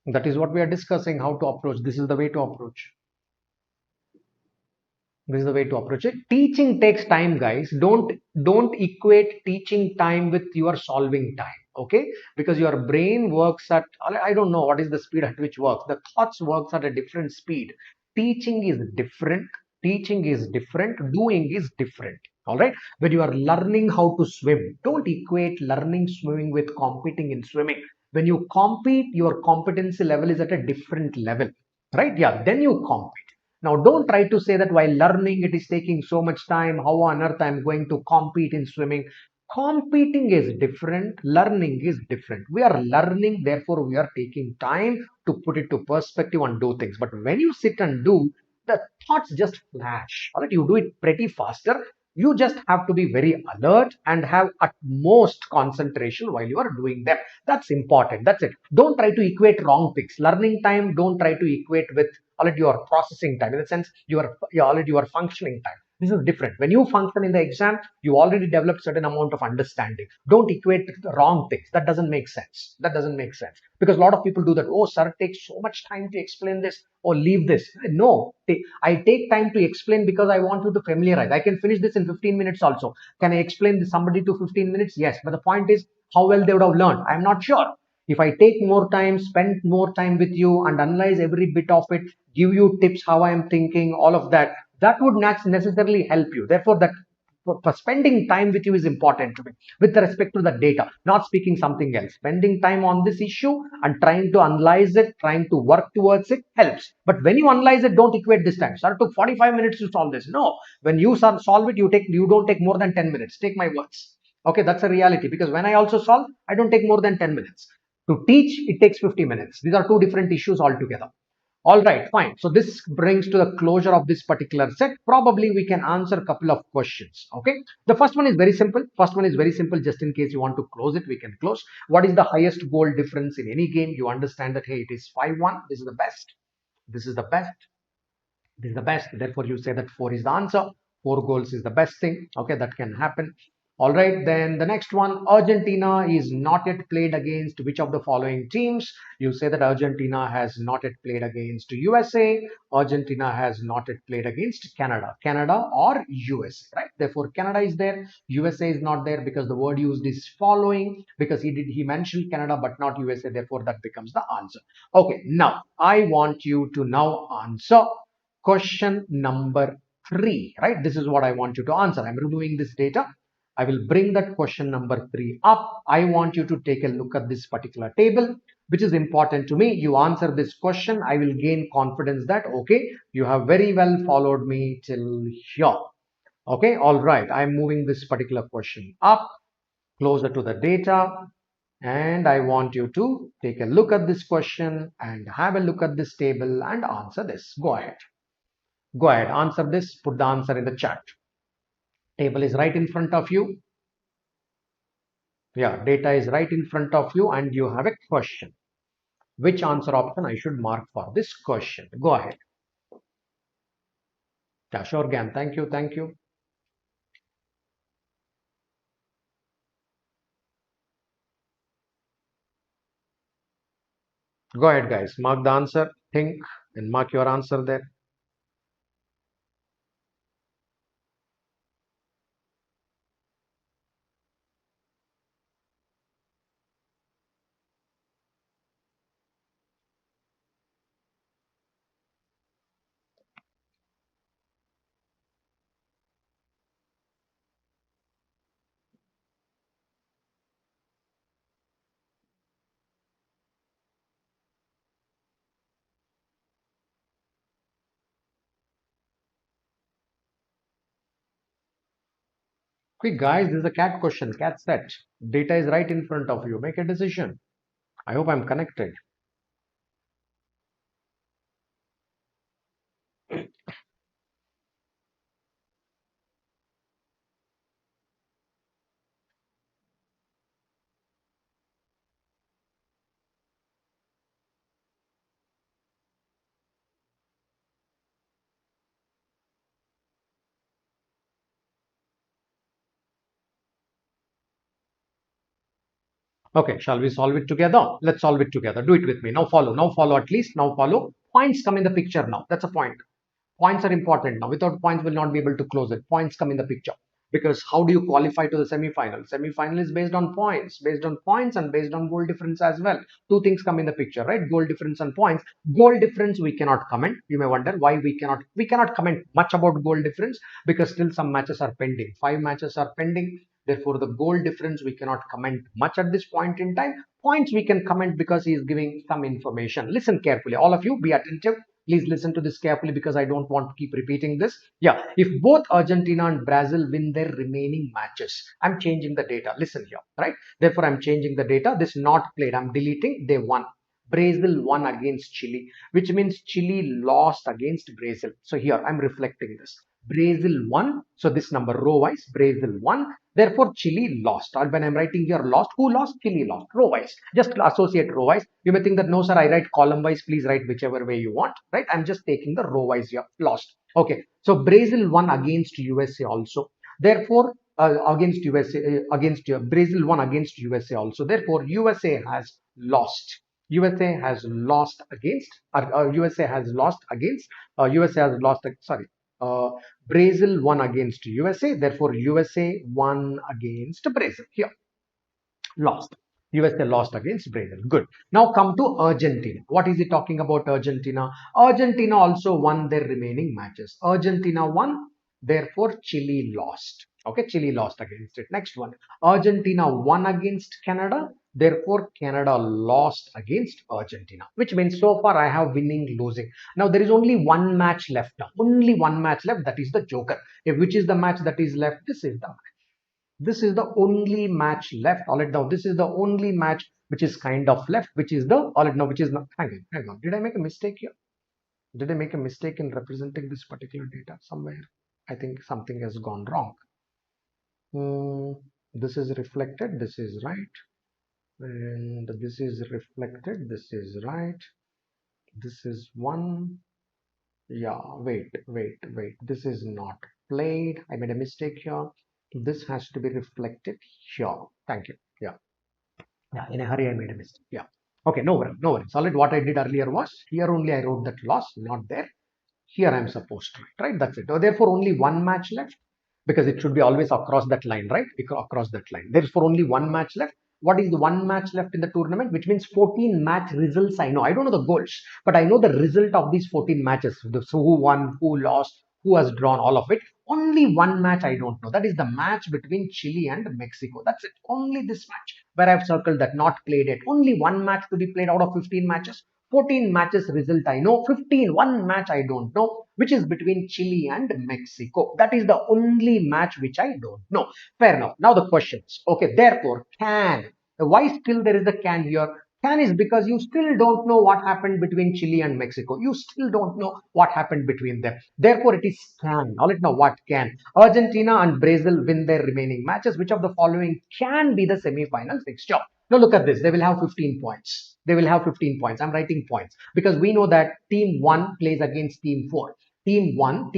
That is what we are discussing, how to approach. This is the way to approach. This is the way to approach it. Teaching takes time, guys. Don't equate teaching time with your solving time. Okay, because your brain works at, I don't know what is the speed at which works. The thoughts works at a different speed. Teaching is different. Teaching is different. Doing is different. All right. When you are learning how to swim, don't equate learning swimming with competing in swimming. When you compete, your competency level is at a different level. Right? Yeah. Then you compete. Now, don't try to say that while learning it is taking so much time, how on earth I'm going to compete in swimming. Competing is different, learning is different. We are learning, therefore we are taking time to put it to perspective and do things. But when you sit and do, the thoughts just flash. All right, you do it pretty faster. You just have to be very alert and have utmost concentration while you are doing them. That's important. That's it. Don't try to equate wrong things. Learning time, don't try to equate with already your processing time. In the sense, your functioning time. This is different. When you function in the exam, you already develop certain amount of understanding. Don't equate the wrong things. That doesn't make sense. That doesn't make sense. Because a lot of people do that. Oh, sir, it takes so much time to explain this or leave this. No, I take time to explain because I want you to familiarize. I can finish this in 15 minutes also. Can I explain this somebody to 15 minutes? Yes. But the point is how well they would have learned. I'm not sure. If I take more time, spend more time with you and analyze every bit of it, give you tips how I am thinking, all of that, that would not necessarily help you. Therefore, that spending time with you is important to me with respect to the data, not speaking something else. Spending time on this issue and trying to analyze it, trying to work towards it helps. But when you analyze it, don't equate this time. Sir, it took 45 minutes to solve this. No, when you solve it, you don't take more than 10 minutes. Take my words. Okay, that's a reality, because when I also solve, I don't take more than 10 minutes. To teach, it takes 50 minutes. These are two different issues altogether. All right, fine. So this brings to the closure of this particular set. Probably we can answer a couple of questions. Okay. The first one is very simple. Just in case you want to close it, we can close. What is the highest goal difference in any game? You understand that, hey, it is 5-1. This is the best. This is the best. This is the best. Therefore, you say that 4 is the answer. 4 goals is the best thing. Okay, that can happen. All right, then the next one, Argentina is not yet played against which of the following teams? You say that Argentina has not yet played against USA. Argentina has not yet played against Canada or USA, right? Therefore, Canada is there. USA is not there because the word used is following, because he mentioned Canada but not USA. Therefore, that becomes the answer. Okay, now I want you to now answer question number 3, right? This is what I want you to answer. I'm removing this data. I will bring that question number 3 up. I want you to take a look at this particular table, which is important to me. You answer this question, I will gain confidence that, okay, you have very well followed me till here. Okay, all right. I'm moving this particular question up, closer to the data. And I want you to take a look at this question and have a look at this table and answer this. Go ahead. Go ahead, answer this. Put the answer in the chat. Table is right in front of you. Yeah, data is right in front of you and you have a question. Which answer option I should mark for this question? Go ahead. Yeah, sure, Gan. Thank you. Thank you. Go ahead, guys. Mark the answer. Think and mark your answer there. Quick, guys. This is a cat question. Cat set. Data is right in front of you. Make a decision. I hope I'm connected. Okay, shall we solve it together? Let's solve it together. Do it with me. Now follow. Now follow at least. Now follow. Points come in the picture now. That's a point. Points are important now. Without points, we'll not be able to close it. Points come in the picture. Because how do you qualify to the semi-final? Semi-final is based on points, and based on goal difference as well. Two things come in the picture, right? Goal difference and points. Goal difference we cannot comment. You may wonder why we cannot comment much about goal difference, because still some matches are pending. 5 matches are pending. Therefore, the goal difference we cannot comment much at this point in time. Points we can comment because he is giving some information. Listen carefully. All of you, be attentive. Please listen to this carefully because I don't want to keep repeating this. Yeah, if both Argentina and Brazil win their remaining matches, I'm changing the data. Listen here, right? Therefore, I'm changing the data. This not played, I'm deleting. They won. Brazil won against Chile, which means Chile lost against Brazil. So here I'm reflecting this. Brazil won. So this number row wise, Brazil won. Therefore, Chile lost. Or when I'm writing here lost, who lost? Chile lost. Row wise. Just associate row wise. You may think that no, sir, I write column wise. Please write whichever way you want. Right? I'm just taking the row wise here. Lost. Okay. So Brazil won against USA also. Therefore, against USA, Brazil won against USA also. Therefore, USA has lost. USA has lost against, USA has lost against, USA has lost, sorry, uh, Brazil won against USA. Therefore, USA won against Brazil. Here, lost. USA lost against Brazil. Good. Now come to Argentina. What is it talking about Argentina? Argentina also won their remaining matches. Argentina won. Therefore, Chile lost. Okay, Chile lost against it. Next one, Argentina won against Canada. Therefore, Canada lost against Argentina, which means so far I have winning, losing. Now there is only one match left now. Only one match left. That is the Joker. Which is the match that is left? This is the match. This is the only match left. All right, now this is the only match which is kind of left, which is the all right now, which is not. Hang on. Did I make a mistake here? Did I make a mistake in representing this particular data somewhere? I think something has gone wrong. This is reflected. This is right. And this is reflected. This is right. This is one. Yeah, wait. This is not played. I made a mistake here. This has to be reflected here. Thank you. Yeah. Yeah, in a hurry, I made a mistake. Yeah. Okay, no worries, no worries. Solid. What I did earlier was here only I wrote that loss, not there. Here I'm supposed to write, right? That's it. So therefore, only one match left because it should be always across that line, right? Across that line. Therefore, only one match left. What is the one match left in the tournament? Which means 14 match results. I know. I don't know the goals, but I know the result of these 14 matches. So who won, who lost, who has drawn, all of it. Only one match I don't know. That is the match between Chile and Mexico. That's it. Only this match where I've circled that not played it. Only one match to be played out of 15 matches. 14 matches result I know, 15, one match I don't know, which is between Chile and Mexico. That is the only match which I don't know. Fair enough. Now the questions. Okay, therefore, can. Why still there is the can here? Can is because you still don't know what happened between Chile and Mexico. You still don't know what happened between them. Therefore, it is can. Now let's know what can. Argentina and Brazil win their remaining matches. Which of the following can be the semi-final fixture? Now look at this. They will have 15 points. They will have 15 points. I'm writing points because we know that team 1 plays against team 4. Team 1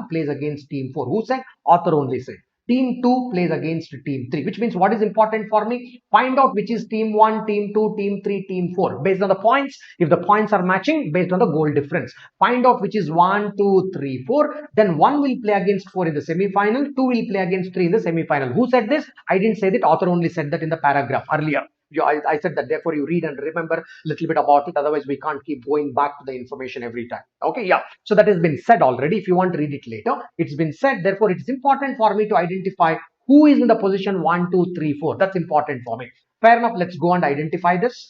plays against team 4. Who said? Author only said. Team 2 plays against team 3, which means what is important for me? Find out which is team 1, team 2, team 3, team 4. Based on the points, if the points are matching, based on the goal difference. Find out which is 1, 2, 3, 4. Then 1 will play against 4 in the semi-final, 2 will play against 3 in the semi-final. Who said this? I didn't say that. Author only said that in the paragraph earlier. I said that, therefore you read and remember a little bit about it. Otherwise, we can't keep going back to the information every time. Okay, yeah. So that has been said already. If you want to read it later, it's been said. Therefore, it's important for me to identify who is in the position 1, 2, 3, 4. That's important for me. Fair enough. Let's go and identify this.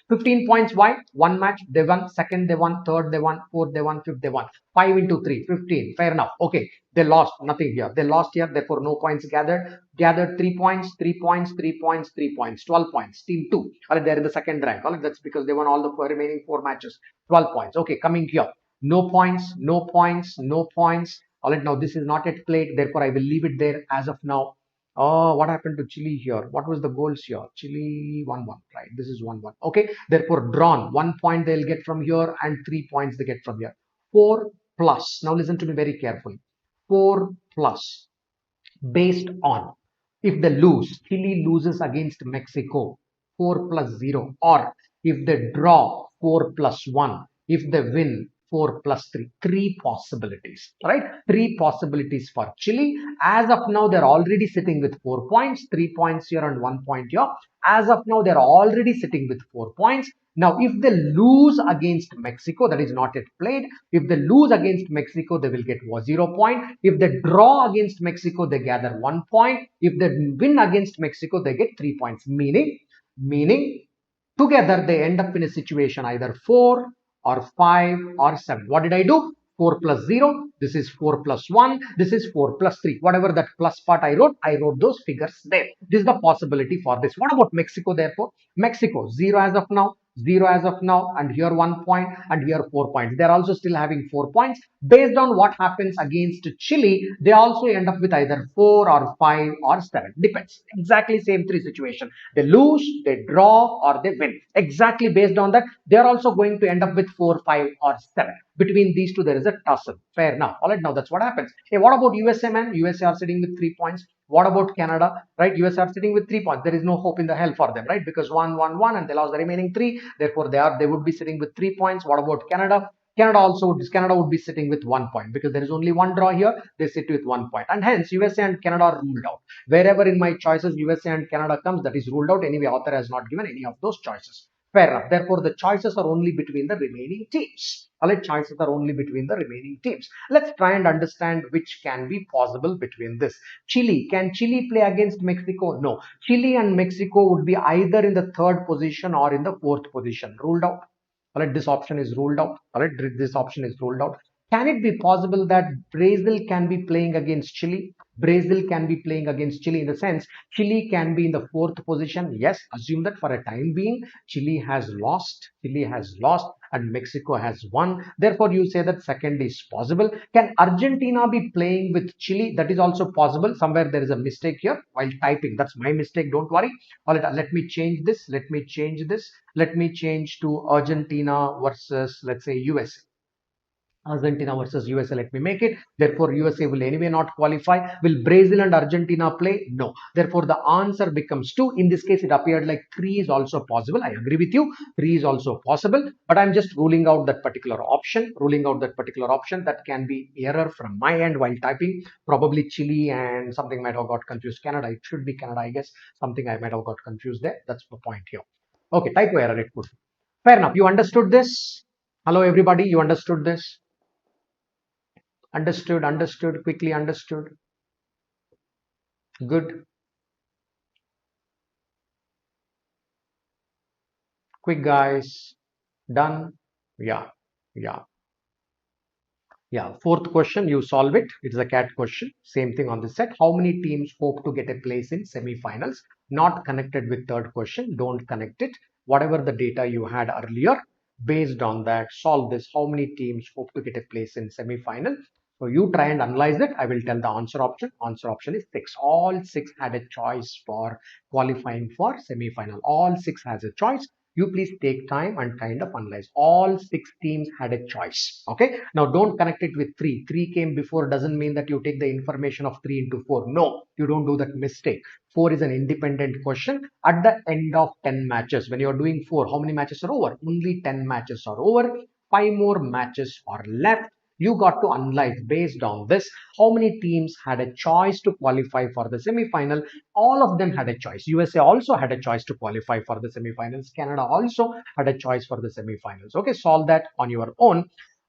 15 points. Why? One match. They won. Second, they won. Third, they won. Fourth, they won. Fifth, they won. 5 into 3. 15. Fair enough. Okay. They lost. Nothing here. They lost here. Therefore, no points gathered. Gathered 3 points. 3 points. 3 points. 3 points. 12 points. Team 2. They're in the second rank. That's because they won all the remaining 4 matches. 12 points. Okay. Coming here. No points. No points. No points. Now this is not yet played. Therefore, I will leave it there as of now. Oh, what happened to Chile here? What was the goals here? Chile 1-1, right? This is 1-1. Okay, therefore drawn. 1 point they'll get from here and 3 points they get from here. 4 plus. Now listen to me very carefully. 4 plus based on if they lose, Chile loses against Mexico, 4 plus 0, or if they draw, 4 plus 1, if they win, 4 plus 3. 3 possibilities, right? 3 possibilities for Chile. As of now, they're already sitting with 4 points, 3 points here and 1 point here. As of now, they're already sitting with 4 points. Now, if they lose against Mexico, that is not yet played. If they lose against Mexico, they will get 0 point. If they draw against Mexico, they gather 1 point. If they win against Mexico, they get 3 points. Meaning, together they end up in a situation either 4 or 5 or 7. What did I do? 4 plus 0. This is 4 plus 1. This is 4 plus 3. Whatever that plus part I wrote those figures there. This is the possibility for this. What about Mexico therefore? Mexico, 0 as of now. 0 as of now, and here 1 point and here 4 points. They're also still having 4 points. Based on what happens against Chile, they also end up with either 4 or 5 or 7. Depends. Exactly same 3 situation. They lose, they draw, or they win. Exactly based on that, they're also going to end up with 4, 5 or 7. Between these two, there is a tussle. Fair enough. All right, now that's what happens. Hey, what about USA, man? USA are sitting with 3 points. What about Canada? Right? US are sitting with 3 points. There is no hope in the hell for them, right? Because 1, 1, 1, and they lost the remaining 3. Therefore, they would be sitting with 3 points. What about Canada? Canada would be sitting with 1 point because there is only one draw here. They sit with 1 point, and hence USA and Canada are ruled out. Wherever in my choices USA and Canada comes, that is ruled out. Anyway, author has not given any of those choices. Fair enough. Therefore, the choices are only between the remaining teams. All right, choices are only between the remaining teams. Let's try and understand which can be possible between this. Chile. Can Chile play against Mexico? No. Chile and Mexico would be either in the third position or in the fourth position. Ruled out. All right, this option is ruled out. All right, this option is ruled out. Can it be possible that Brazil can be playing against Chile? Brazil can be playing against Chile in the sense Chile can be in the fourth position. Yes, assume that for a time being, Chile has lost. Chile has lost and Mexico has won. Therefore, you say that second is possible. Can Argentina be playing with Chile? That is also possible. Somewhere there is a mistake here while typing. That's my mistake. Don't worry. All right, let me change this. Let me change this. Let me change to Argentina versus, let's say, USA. Argentina versus USA, let me make it. Therefore, USA will anyway not qualify. Will Brazil and Argentina play? No. Therefore, the answer becomes 2. In this case, it appeared like 3 is also possible. I agree with you. 3 is also possible. But I'm just ruling out that particular option. Ruling out that particular option. That can be error from my end while typing. Probably Chile and something might have got confused. Canada. It should be Canada, I guess. Something I might have got confused there. That's the point here. Okay, typo error it could. Fair enough. You understood this? Hello, everybody. You understood this? Understood, understood, quickly understood. Good. Quick, guys. Done. Yeah, yeah, yeah. Fourth question, you solve it. It's a cat question. Same thing on this set. How many teams hope to get a place in semi-finals? Not connected with third question. Don't connect it. Whatever the data you had earlier, based on that, solve this. How many teams hope to get a place in semi-final? So you try and analyze it. I will tell the answer option. Answer option is 6. All 6 had a choice for qualifying for semi-final. All 6 has a choice. You please take time and kind of analyze. All 6 teams had a choice. Okay. Now don't connect it with 3. 3 came before doesn't mean that you take the information of 3 into 4. No, you don't do that mistake. 4 is an independent question. At the end of 10 matches, when you're doing 4, how many matches are over? Only 10 matches are over. 5 more matches are left. You got to analyze based on this how many teams had a choice to qualify for the semi-final. All of them had a choice. USA also had a choice to qualify for the semi-finals. Canada also had a choice for the semi-finals. Okay, solve that on your own.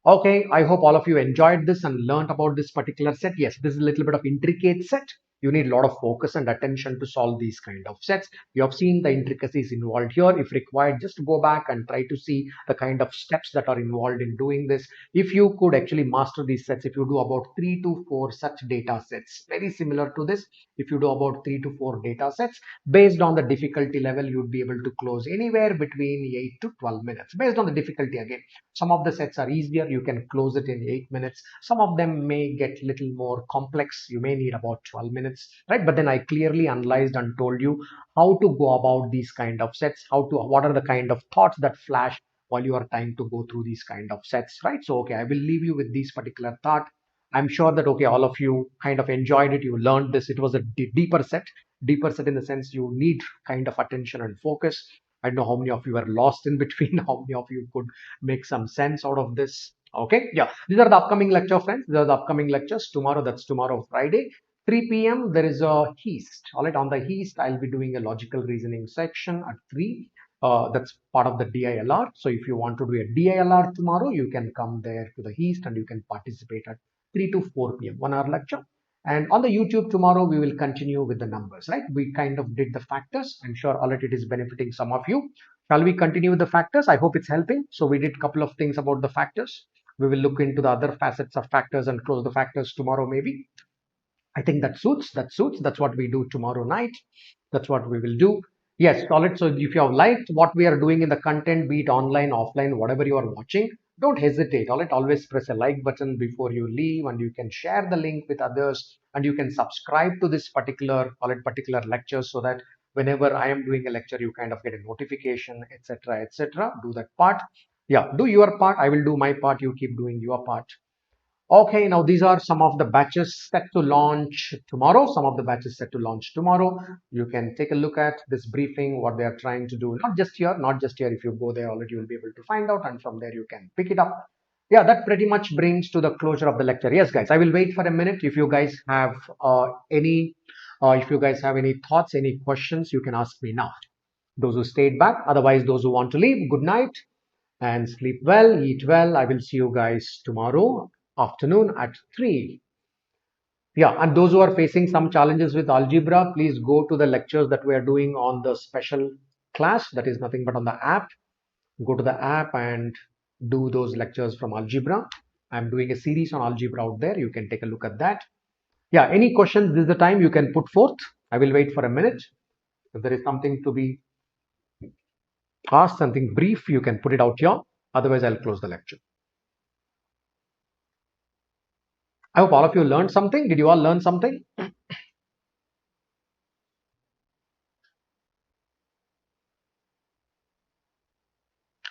Okay, I hope all of you enjoyed this and learned about this particular set. Yes, this is a little bit of intricate set. You need a lot of focus and attention to solve these kind of sets. You have seen the intricacies involved here. If required, just go back and try to see the kind of steps that are involved in doing this. If you could actually master these sets, if you do about 3 to 4 such data sets, very similar to this, if you do about 3 to 4 data sets, based on the difficulty level, you'd be able to close anywhere between 8 to 12 minutes. Based on the difficulty again, some of the sets are easier, you can close it in 8 minutes. Some of them may get little more complex, you may need about 12 minutes, right? But then I clearly analyzed and told you how to go about these kind of sets, what are the kind of thoughts that flash while you are trying to go through these kind of sets, right? So, okay, I will leave you with this particular thought. I'm sure that, okay, all of you kind of enjoyed it. You learned this. It was a deeper set in the sense you need kind of attention and focus. I don't know how many of you are lost in between, how many of you could make some sense out of this. Okay, yeah, these are the upcoming lecture, friends. These are the upcoming lectures. Tomorrow, that's tomorrow, Friday. 3 p.m. there is a HEAST. All right, on the HEAST, I'll be doing a logical reasoning section at 3. That's part of the DILR. So if you want to do a DILR tomorrow, you can come there to the HEAST and you can participate at 3 to 4 p.m. 1 hour lecture. And on the YouTube tomorrow, we will continue with the numbers, right? We kind of did the factors. I'm sure all it is benefiting some of you. Shall we continue with the factors? I hope it's helping. So we did a couple of things about the factors. We will look into the other facets of factors and close the factors tomorrow, maybe. I think that suits. That's what we do tomorrow night. That's what we will do. Yes, solid. So if you have liked what we are doing in the content, be it online, offline, whatever you are watching, don't hesitate. All right, always press a like button before you leave, and you can share the link with others, and you can subscribe to this particular lecture so that whenever I am doing a lecture, you kind of get a notification, etc., etc. Do that part. Yeah, do your part. I will do my part. You keep doing your part. Okay, now these are some of the batches set to launch tomorrow. Some of the batches set to launch tomorrow. You can take a look at this briefing, what they are trying to do. Not just here, not just here. If you go there already, you'll be able to find out, and from there you can pick it up. Yeah, that pretty much brings to the closure of the lecture. Yes, guys, I will wait for a minute. If you guys have any thoughts, any questions, you can ask me now. Those who stayed back, otherwise those who want to leave, good night and sleep well, eat well. I will see you guys tomorrow afternoon at 3. Yeah, and those who are facing some challenges with algebra, please go to the lectures that we are doing on the special class. That is nothing but on the app. Go to the app and do those lectures from algebra. I'm doing a series on algebra out there. You can take a look at that. Yeah, any questions? This is the time you can put forth. I will wait for a minute. If there is something to be asked, something brief, you can put it out here. Otherwise, I'll close the lecture. I hope all of you learned something. Did you all learn something?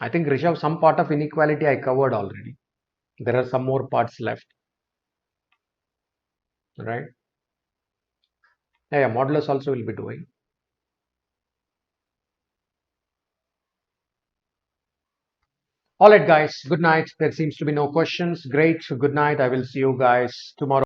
I think Rishabh, some part of inequality I covered already. There are some more parts left, right? Yeah, modulus also will be doing. All right, guys. Good night. There seems to be no questions. Great. Good night. I will see you guys tomorrow.